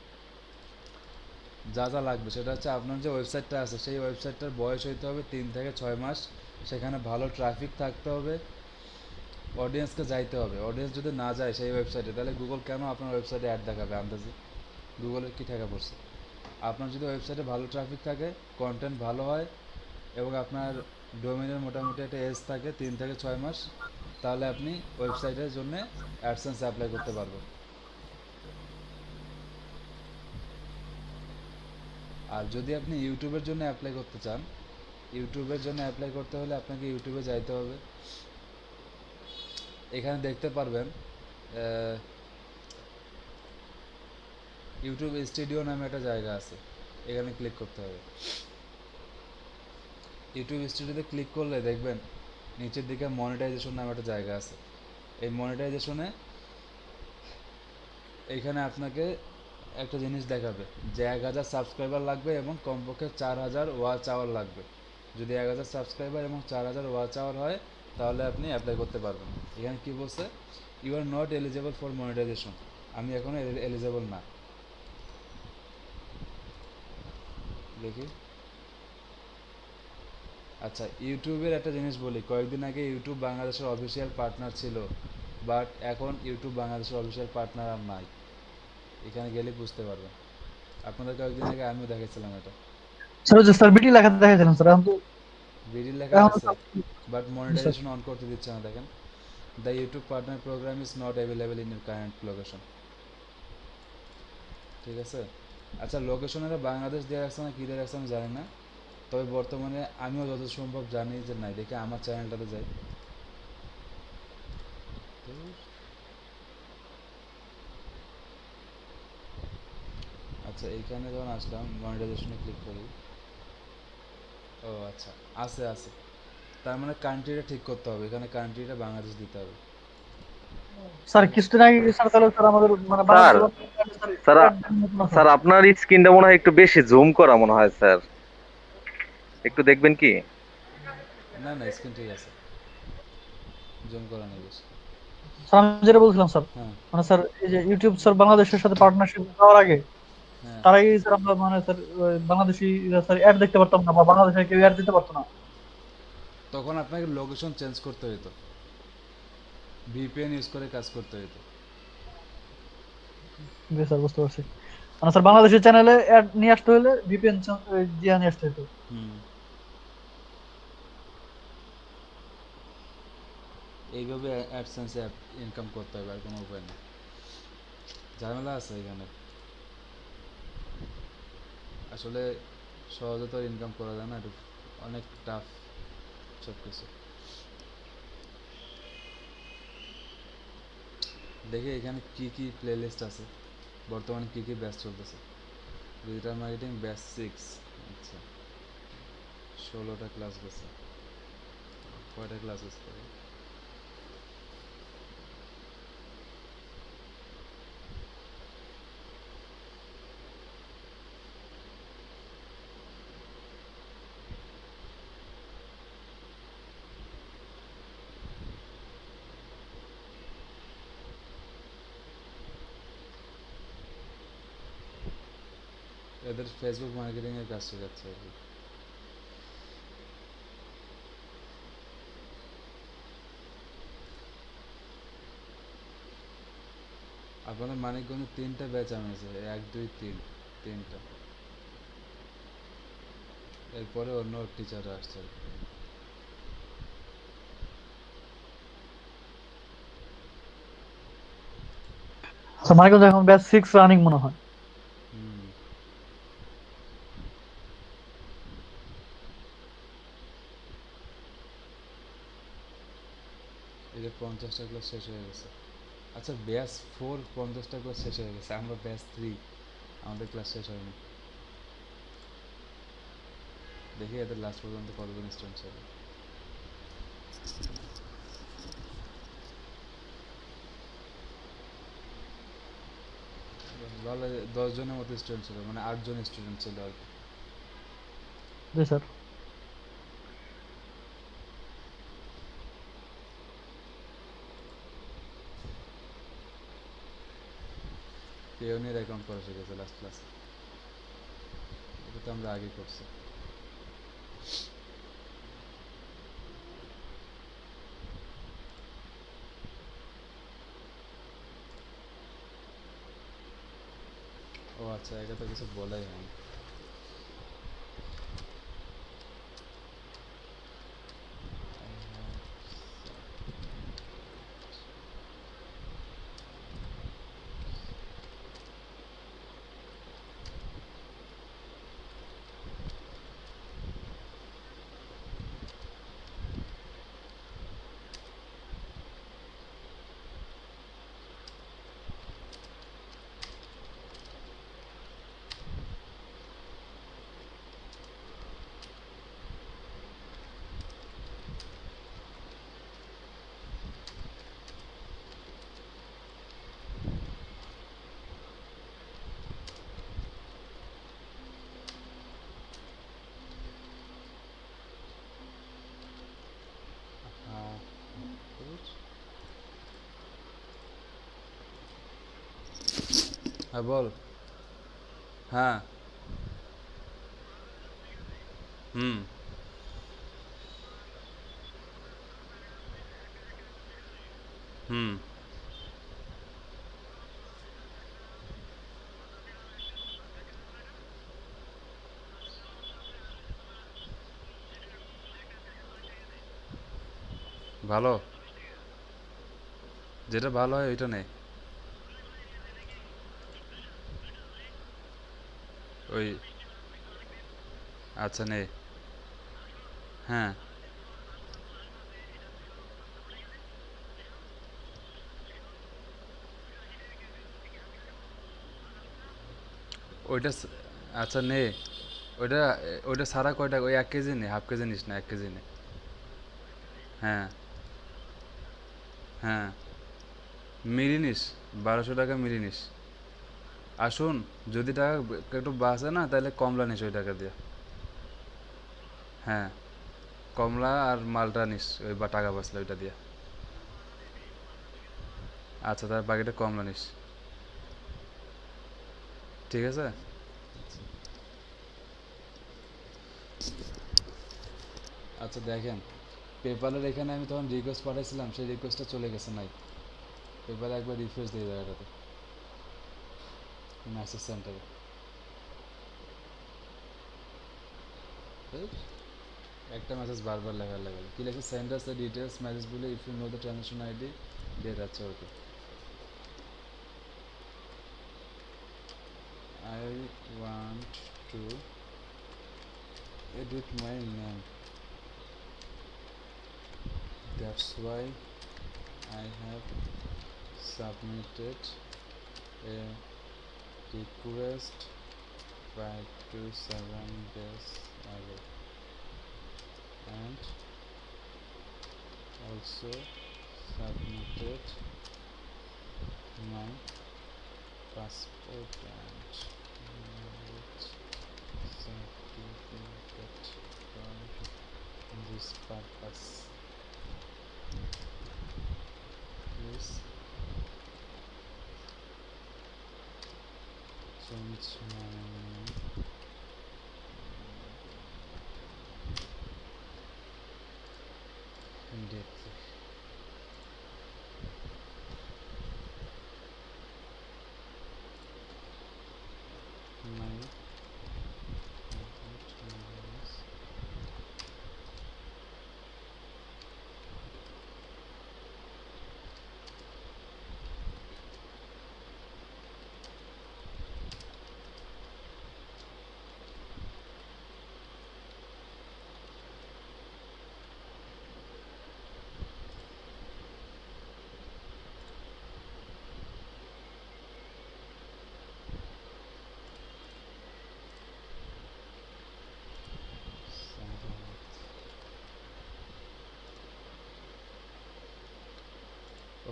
যা যা লাগবে সেটা হচ্ছে আপনার যে ওয়েবসাইটটা আছে সেই ওয়েবসাইটটার বয়স হইতে হবে 3 থেকে 6 মাস, সেখানে ভালো ট্রাফিক থাকতে হবে, অডিয়েন্সকে যাইতে হবে। অডিয়েন্স যদি না যায় সেই ওয়েবসাইটে, তাহলে গুগল কেন আপনার ওয়েবসাইটে অ্যাড দেখাবে আন্দাজে? গুগলের কি ঠেকা পড়ছে? আপনার যদি ওয়েবসাইটে ভালো ট্রাফিক থাকে, কন্টেন্ট ভালো হয় এবং আপনার ডোমেনের মোটামুটি একটা এজ থাকে 3 থেকে 6 মাস, তাহলে আপনি ওয়েবসাইটের জন্য অ্যাডসেন্স অ্যাপ্লাই করতে পারবেন। আর যদি আপনি ইউটিউবের জন্য অ্যাপ্লাই করতে চান, ইউটিউবের জন্য অ্যাপ্লাই করতে হলে আপনাকে ইউটিউবে যাইতে হবে। এখানে দেখতে পারবেন ইউটিউব স্টুডিও নামে একটা জায়গা আছে, এখানে ক্লিক করতে হবে। ইউটিউব স্টুডিওতে ক্লিক করলে দেখবেন নিচের দিকে মনিটাইজেশন নামে একটা জায়গা আছে। এই মনিটাইজেশনে এইখানে আপনাকে একটা জিনিস দেখাবে যে 1000 সাবস্ক্রাইবার লাগবে এবং কমপক্ষে 4000 ওয়াচ আওয়ার লাগবে। যদি 1000 সাবস্ক্রাইবার এবং 4000 ওয়াচ আওয়ার হয় তাহলে আপনি অ্যাপ্লাই করতে পারবেন। এখানে কি বলছে, you are not eligible for monetization, আমি এখনো এলিজেবল না। দেখি, আচ্ছা ইউটিউবের একটা জিনিস বলি, কয়েকদিন আগে ইউটিউব বাংলাদেশের অফিসিয়াল পার্টনার ছিল, বাট এখন ইউটিউব বাংলাদেশের অফিসিয়াল পার্টনার আর নাই। এখানে গেলে বুঝতে পারবেন। আপনাদের কয়েকদিন আগে আমিও দেখেছিলাম এটা। স্যার ওই যে স্যার বিটি লেখা দেখাইছিলাম স্যার, এখন তো বিডি লেখা এখন আছে, বাট স্যার মনিটাইজেশন অন করতে দিচ্ছে না। দেখেন, the YouTube partner program is not available in your current location. ঠিক আছে, আচ্ছা লোকেশনের বাংলাদেশ দিয়ে রাখছে না কী দিয়ে রাখছে আমি জানি না, তবে বর্তমানে আমিও যত সম্ভব জানি যে নাই। দেখে আমার চ্যানেলটাতে যাই। আচ্ছা এইখানে যখন আসলাম মনিটাইজেশনে ক্লিক করি, ও আচ্ছা আছে আছে, তার মানে কান্ট্রিটা ঠিক করতে হবে, এখানে কান্ট্রিটা বাংলাদেশ দিতে হবে। স্যার কিছুদিন আগে স্যার তাহলে স্যার আমাদের মানে sir Bangladesh sir sir sir আপনার স্ক্রিনটা মনে হয় একটু বেশি জুম করা মনে হয় স্যার, একটু দেখবেন কি? না না, স্ক্রিন ঠিক আছে, জুম করা নেই বেশি। স্যার আমি যেটা বলছিলাম স্যার, হ্যাঁ মানে স্যার এই যে ইউটিউব স্যার বাংলাদেশের সাথে পার্টনারশিপ হওয়ার আগে হ্যাঁ, তার আগে স্যার আমরা মানে স্যার বাংলাদেশি স্যার অ্যাড দেখতে পারতাম না, বা বাংলাদেশে কেউ অ্যাড দিতে পারতো না। তখন আপনাকে লোকেশন চেঞ্জ করতে হতো, ভিপিএন ইউজ করে কাজ করতে হতো। জি স্যার বুঝতে পারছি। মানে স্যার বাংলাদেশের চ্যানেলে অ্যাড নিয়ে আসতে হলে ভিপিএন দিয়ে নিয়ে আসতে হতো। হুম, এইভাবে অ্যাডসেন্সে ইনকাম করতে হবে, আর কোনো উপায় নেই। ঝামেলা আছে এখানে, আসলে সহজে তো ইনকাম করা যায় না, একটু অনেক টাফ সব কিছু। দেখি এখানে কি কি প্লেলিস্ট আছে, বর্তমানে কি কি ব্যাচ চলতেছে। ডিজিটাল মার্কেটিং ব্যাচ 6, আচ্ছা 16টা ক্লাস গেছে, কয়টা ক্লাস গেছে? এদের ফেসবুক মার্কেটিং এর কাজ শেখাচ্ছে আর কি। আপনাদের মানিকগঞ্জে 3টা ব্যাচ আমেছে, 1 2 3, 3টা। এরপরে অন্য টিচাররা আসছে আর কি। আচ্ছা মানিকগঞ্জ এখন ব্যাচ 6 রানিং মনে হয়। হুম, এদের 50টা ক্লাস শেষ হয়ে গেছে। আচ্ছা ব্যাচ 4 50টা ক্লাস শেষ হয়ে গেছে, আমরা ব্যাচ 3 আমাদের ক্লাস শেষ হয়নি। দেখি এদের লাস্ট পর্যন্ত কতজন স্টুডেন্ট ছিল। ভালো, 10 জনের মতো স্টুডেন্ট ছিল, মানে 8 জন স্টুডেন্ট ছিল আর কি। জি স্যার। পিওনিয়ার অ্যাকাউন্ট করা শিখেছে লাস্ট ক্লাসে। তো আমরা আগে করছি। ও আচ্ছা, এটা তো কিছু বলাই হয়নি। হ্যাঁ, good. হ্যাঁ বল। হ্যাঁ। হুম। হুম। ভালো, যেটা ভালো হয় ওইটা নে। ওই আচ্ছা নে। হ্যাঁ, ওইটা আচ্ছা নে। ওইটা ওইটা সারা কয়টা? ওই 1 কেজি নে, হাফ কেজি নিস না, 1 কেজি নে। হ্যাঁ। হ্যাঁ, মিলি নিস, 1200 টাকা মিলি নিস। আসুন, যদি টাকা একটু বাঁচে না তাহলে কমলা নিস ওই টাকা দিয়ে। হ্যাঁ, কমলা আর মালটা নিস ওই বা টাকা বাঁচলে ওইটা দিয়ে। আচ্ছা, তার বাকিটা কমলা নিস, ঠিক আছে? আচ্ছা দেখেন, পেপালের এখানে আমি তখন রিকোয়েস্ট পাঠাইছিলাম, সেই রিকোয়েস্টটা চলে গেছে নাই। পেপালে একবার রিফ্রেশ দিয়ে জায়গাটাতে, মেসেজ সেন্টারে। একটা মেসেজ বারবার লেখার লাগে, কি লেখে? Send us the details message বলে, if you know the transaction ID date. আচ্ছা okay. I want to edit my name, that's why I have submitted a request 5 to 7 days ago, and also submitted my passport and marriage certificate for this purpose. Please change my name immediately. My contact number is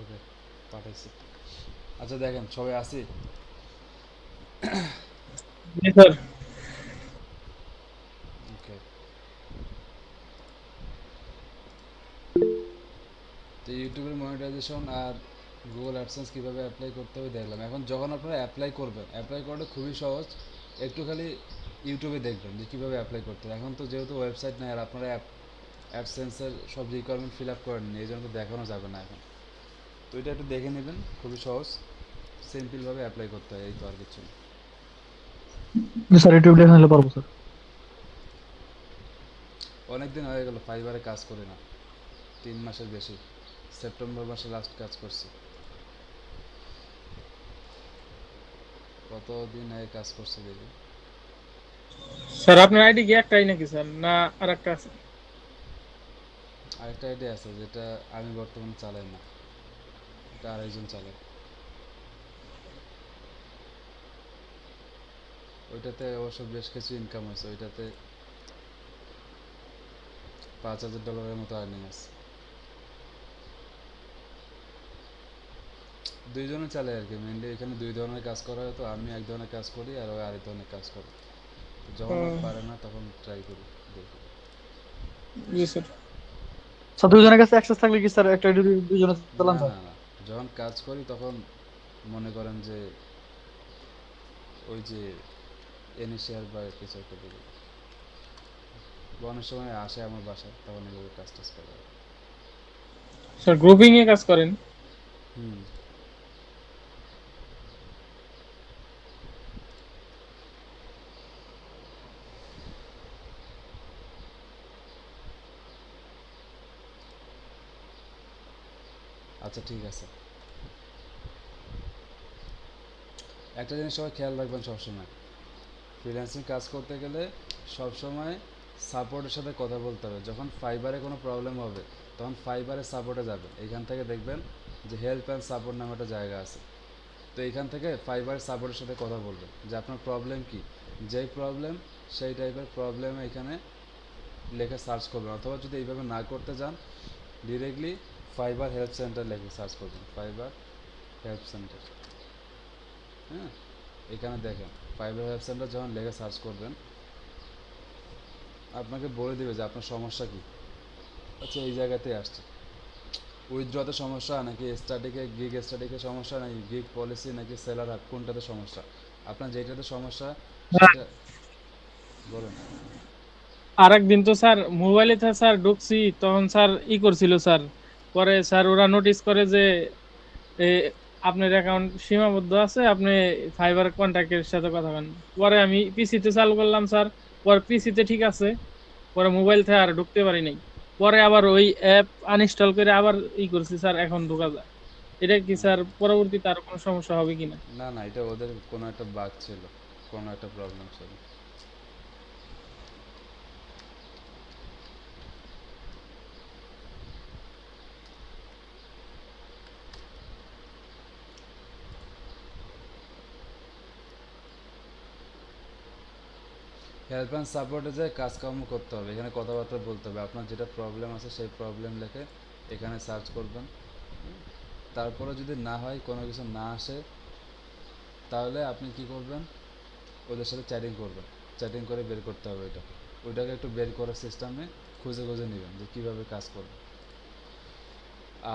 ওকে, পাঠাইছি। আচ্ছা দেখেন, সবাই আসি। জি sir. ওকে, তো ইউটিউবের monetization আর Google AdSense কীভাবে apply করতে হবে দেখলাম। এখন যখন আপনারা অ্যাপ্লাই করবেন, অ্যাপ্লাই করাটা খুবই সহজ। একটু খালি ইউটিউবে দেখবেন যে কীভাবে অ্যাপ্লাই করতে হয়। এখন তো যেহেতু ওয়েবসাইট নেই আর আপনারা অ্যাডসেন্সের সব রিকোয়ারমেন্ট ফিল আপ করেননি, এই জন্য তো দেখানো যাবে না এখন। তো এটা একটু দেখে নেবেন, খুবই সহজ, সিম্পলভাবে অ্যাপ্লাই করতে হয়, এই তো আর কিছু না। জি স্যার, ইউটিউব দেখে নিলে পারবো স্যার। অনেক দিন হয়ে গেল ফাইবারে কাজ করি না, 3 মাসের বেশি, সেপ্টেম্বর মাসে লাস্ট কাজ করছি। কতদিন আগে কাজ করছি দেখি। স্যার আপনার আইডি কি একটাই নাকি স্যার, না আরেকটা আছে? আরেকটা আইডি আছে যেটা আমি বর্তমানে চালাই না, এটা আরেকজন চালায়। ওইটাতে অবশ্য বেশ কিছু ইনকাম আছে, ওইটাতে $5,000 মতো আর্নিং আছে। দুইজনে চালাই আর কি, মেনলি এখানে 2 ধরনের কাজ করা হয়, তো আমি এক ধরনের কাজ করি আর ওই আরেক ধরনের কাজ করে। তো যখন আর পারে না তখন ট্রাই করি, দেখি। জি স্যার। স্যার দুইজনের কাছে অ্যাক্সেস থাকলে কি স্যার একটা দুইজনে না চালান না স্যার? না, যখন কাজ করি তখন মনে করেন যে ওই যে এনএসিআর বা কিছু একটা দিকে, বা অনেক সময় আসে আমার বাসায়, তখন এইভাবে কাজ টাজ করে। স্যার গ্রুপিং এ কাজ করেন? হুম। আচ্ছা ঠিক আছে, একটা জিনিস সবাই খেয়াল রাখবেন সবসময়, ফ্রিল্যান্সিং কাজ করতে গেলে সবসময় সাপোর্টের সাথে কথা বলতে হবে। যখন ফাইবারে কোনো প্রবলেম হবে তখন ফাইবারের সাপোর্টে যাবেন, এইখান থেকে দেখবেন যে হেল্প অ্যান্ড সাপোর্ট নামে একটা জায়গা আছে। তো এইখান থেকে ফাইবারের সাপোর্টের সাথে কথা বলবেন যে আপনার প্রবলেম কি, যেই প্রবলেম সেই টাইপের প্রবলেম এখানে লেখে সার্চ করবেন, অথবা যদি এইভাবে না করতে যান ডিরেক্টলি ফাইবার হেল্প সেন্টার লেখে সার্চ করবেন, ফাইবার হেল্প সেন্টার। হ্যাঁ, এখানে দেখেন ফাইবার হেল্প সেন্টার যখন লেখে সার্চ করবেন আপনাকে বলে দেবে যে আপনার সমস্যা কী। আচ্ছা এই জায়গাতেই আসছে, উইথড্রতে সমস্যা নাকি স্ট্যাটিকে গিগ স্ট্যাটিকে সমস্যা নাকি গিগ পলিসি নাকি সেলার হাব, কোনটাতে সমস্যা, আপনার যেটাতে সমস্যা সেটা বলেন। আরেকদিন তো স্যার মোবাইলে স্যার ঢুকছি, তখন স্যার করছিল স্যার, পরে স্যার ওরা নোটিস করে যে এ, আপনার অ্যাকাউন্ট সীমাবদ্ধ আছে, আপনি ফাইবার কন্ট্যাক্টের সাথে কথা বলেন। পরে আমি পিসিতে চালু করলাম স্যার, পরে পিসিতে ঠিক আছে, পরে মোবাইল থেকে আর ঢুকতে পারি নাই। পরে আবার ওই অ্যাপ আনইনস্টল করে আবার করছি স্যার, এখন ঢোকা যায়। এটা কি স্যার পরবর্তীতে আর কোনো সমস্যা হবে কিনা? না না, এটা ওদের কোনো একটা বাগ ছিল, কোনো একটা প্রবলেম ছিল। হেল্প অ্যান্ড সাপোর্টে যে কাজকর্ম করতে হবে, এখানে কথাবার্তা বলতে হবে, আপনার যেটা প্রবলেম আছে সেই প্রবলেম লিখে এখানে সার্চ করবেন। তারপরে যদি না হয়, কোনো কিছু না আসে, তাহলে আপনি কি করবেন, ওদের সাথে চ্যাটিং করবেন, চ্যাটিং করে বের করতে হবে এটা, ওইটাকে একটু বের করার সিস্টেমে খুঁজে খুঁজে নেবেন যে কীভাবে কাজ করবে।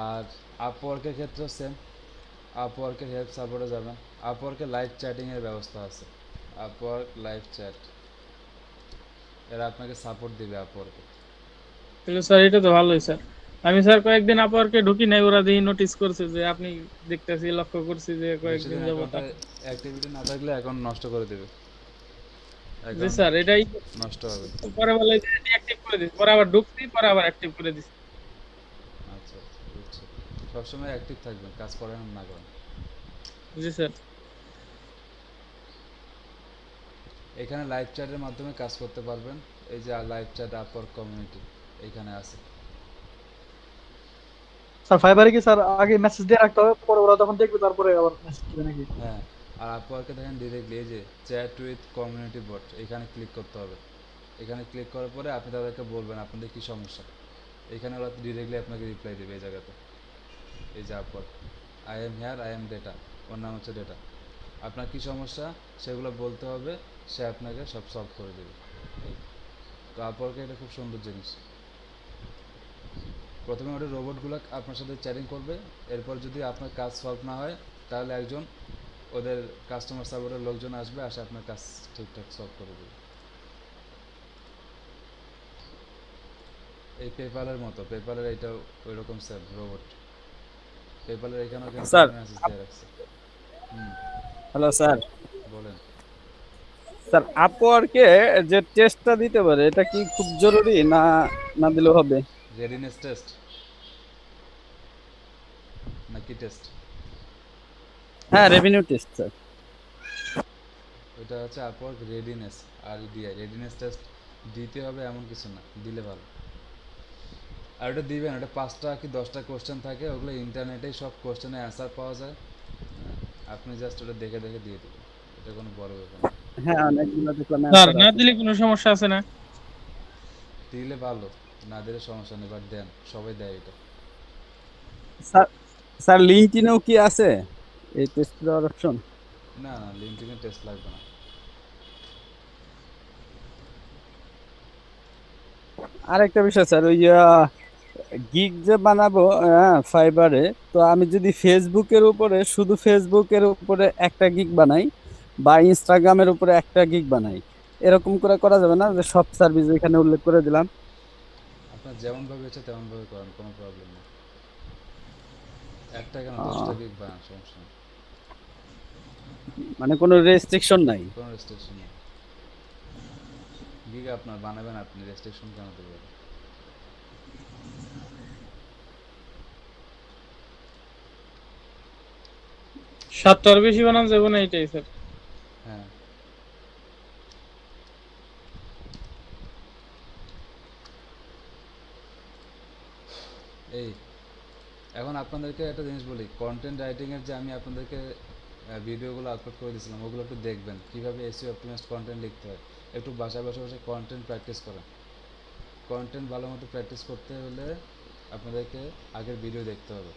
আর আপওয়ার্কের ক্ষেত্রেও সেম, আপওয়ার্কের হেল্প সাপোর্টে যাবেন, আপওয়ার্কে লাইভ চ্যাটিংয়ের ব্যবস্থা আছে, আপওয়ার্ক লাইভ চ্যাট, এরা আপনাকে সাপোর্ট দিবে আপওয়ার্কে। তাহলে স্যার এটা তো ভালোই স্যার। আমি স্যার কয়েকদিন আপওয়ার্কে ঢুকি নাই, ওরা দেখি নোটিস করছে যে আপনি, দেখতেছি লক্ষ্য করছি যে বেশি কয়েকদিন দিন যাবত। অ্যাকাউন্টে অ্যাক্টিভিটি না থাকলে অ্যাকাউন্ট নষ্ট করে দেবে, জি অ্যাকাউন্ট স্যার, এটাই নষ্ট হবে। পরে বলে যে ডিঅ্যাক্টিভ করে দিছি, পরে আবার ঢুকছি, পরে আবার অ্যাক্টিভ করে দিছি। আচ্ছা আচ্ছা, বুঝছি। সবসময় অ্যাক্টিভ থাকবেন, কাজ করেন আর না করেন। জি স্যার। এখানে লাইভ চ্যাটের মাধ্যমে কাজ করতে পারবেন, এই যে লাইভ চ্যাট আপওয়ার্ক কমিউনিটি এখানে আছে। স্যার ফাইবারে কি স্যার আগে মেসেজ দিয়ে রাখতে হবে, পরে ওরা তখন দেখবে তারপরে আবার মেসেজ দিবে নাকি? হ্যাঁ, আর আপওয়ার্কে দেখেন ডিরেক্টলি এই যে চ্যাট উইথ কমিউনিটি বট, এখানে ক্লিক করতে হবে। এখানে ক্লিক করার পরে আপনি তাদেরকে বলবেন আপনাদের কী সমস্যা, এখানে ওরা ডিরেক্টলি আপনাকে রিপ্লাই দেবে এই জায়গাতে। এই যে Upwork, I am here, I am data, ওর নাম হচ্ছে ডেটা, আপনার কী সমস্যা সেগুলো বলতে হবে, সে আপনাকে সব সলভ করে দেবে। এই তো আপওয়ার্কে এটা খুব সুন্দর জিনিস। প্রথমে ওটা রোবটগুলো আপনার সাথে চ্যাটিং করবে, এরপর যদি আপনার কাজ সলভ না হয় তাহলে একজন ওদের কাস্টমার সাপোর্টের লোকজন আসবে, আসে আপনার কাজ ঠিকঠাক সলভ করে দেবে। এই পেপালের মতো, পেপালের এটাও ওইরকম সেম রোবট। পেপালের এখানেও কিন্তু স্যার মেসেজ দিয়ে রাখছে। হুম, হ্যালো স্যার, বলেন। স্যার আপওয়ার্কে যে টেস্টটা দিতে পারে এটা কি খুব জরুরি, না না দিলেও হবে? রেডিনেস টেস্ট নাকি টেস্ট? হ্যাঁ, রেভিনিউ টেস্ট স্যার। ওইটা হচ্ছে আপওয়ার্ক রেডিনেস, আর ডিআই রেডিনেস টেস্ট দিতে হবে এমন কিছু না, দিলে ভালো। আর ওটা দিবেন, ওটা 5টা কি 10টা কোশ্চেন থাকে, ওগুলো ইন্টারনেটেই সব কোশ্চেনের অ্যান্সার পাওয়া যায়। হ্যাঁ, আপনি জাস্ট ওটা দেখে দেখে দিয়ে দেবেন, এটা কোনো বড় ব্যাপার না। হ্যাঁ, অনেকগুলো দেখলাম স্যার অ্যান্সার না আছে। দিলে কোনো সমস্যা আছে না? দিলে ভালো, না দিলে সমস্যা নেই, বাট দেন, সবাই দেয় এটা। স্যার, স্যার লিঙ্কডইনেও কি আছে এই টেস্ট দেওয়ার অপশন? না না, লিঙ্কডইনে টেস্ট লাগবে না। আরেকটা বিষয় স্যার, ওই গিগ যে বানাবো ফাইবারে, তো আমি যদি ফেসবুকের উপরে, শুধু ফেসবুকের উপরে একটা গিগ বানাই বা ইনস্টাগ্রামের উপরে একটা গিগ বানাই, এরকম করে করা যাবে না যে সব সার্ভিস এখানে উল্লেখ করে দিলাম? আপনার যেমনভাবে ইচ্ছে তেমনভাবে করেন, কোনো প্রবলেম নেই। একটা কেন, আহ, 10টা গিগ বানান, সমস্যা নেই, মানে কোনো রেস্ট্রিকশন নাই? কোনো রেস্ট্রিকশন নেই। গিগ আপনার বানাবেন, আপনি রেস্ট্রিকশন কেন দেবেন? 7টার বেশি বানানো যাবে না, এটাই স্যার। হ্যাঁ, এই এখন আপনাদেরকে একটা জিনিস বলি, কন্টেন্ট রাইটিংয়ের যে আমি আপনাদেরকে ভিডিওগুলো আপলোড করে দিয়েছিলাম, ওগুলো একটু দেখবেন কীভাবে এসইও অপটিমাইজড কন্টেন্ট লিখতে হয়। একটু বাসায় বসে বসে কন্টেন্ট প্র্যাকটিস করেন। কন্টেন্ট ভালো মতো প্র্যাকটিস করতে হলে আপনাদেরকে আগের ভিডিও দেখতে হবে।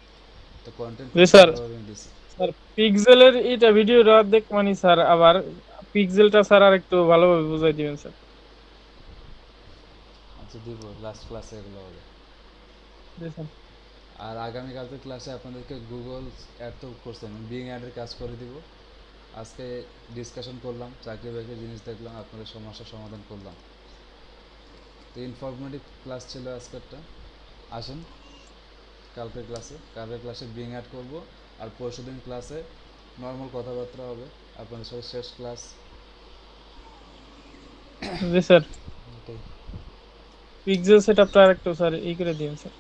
তো কন্টেন্ট জি খুব স্যার। ভালোভাবে আমি দিছি। স্যার পিক্সেলের এটা ভিডিওটা দেখ মানে স্যার, আবার পিক্সেলটা স্যার আর একটু ভালোভাবে বুঝাই দিবেন স্যার। আচ্ছা, দিব, লাস্ট ক্লাসে এগুলো হবে। জি স্যার। আর আগামীকালকের ক্লাসে আপনাদেরকে গুগল অ্যাড তো করছেন, বিং অ্যাডের কাজ করে দিব। আজকে ডিসকাশন করলাম, চাকরি বাকরির জিনিস দেখলাম, আপনাদের সমস্যার সমাধান করলাম। তো ইনফরমেটিভ ক্লাস ছিল আজকেরটা। আসেন কালকের ক্লাসে, কালকের ক্লাসে বিং অ্যাড করব। আর পরশুদিন ক্লাসে নর্মাল কথাবার্তা হবে, আপনাদের সাথে শেষ ক্লাস। জি স্যার। এটাই। পিক্সেল সেটআপটা আর একটু স্যার ই করে দিন স্যার।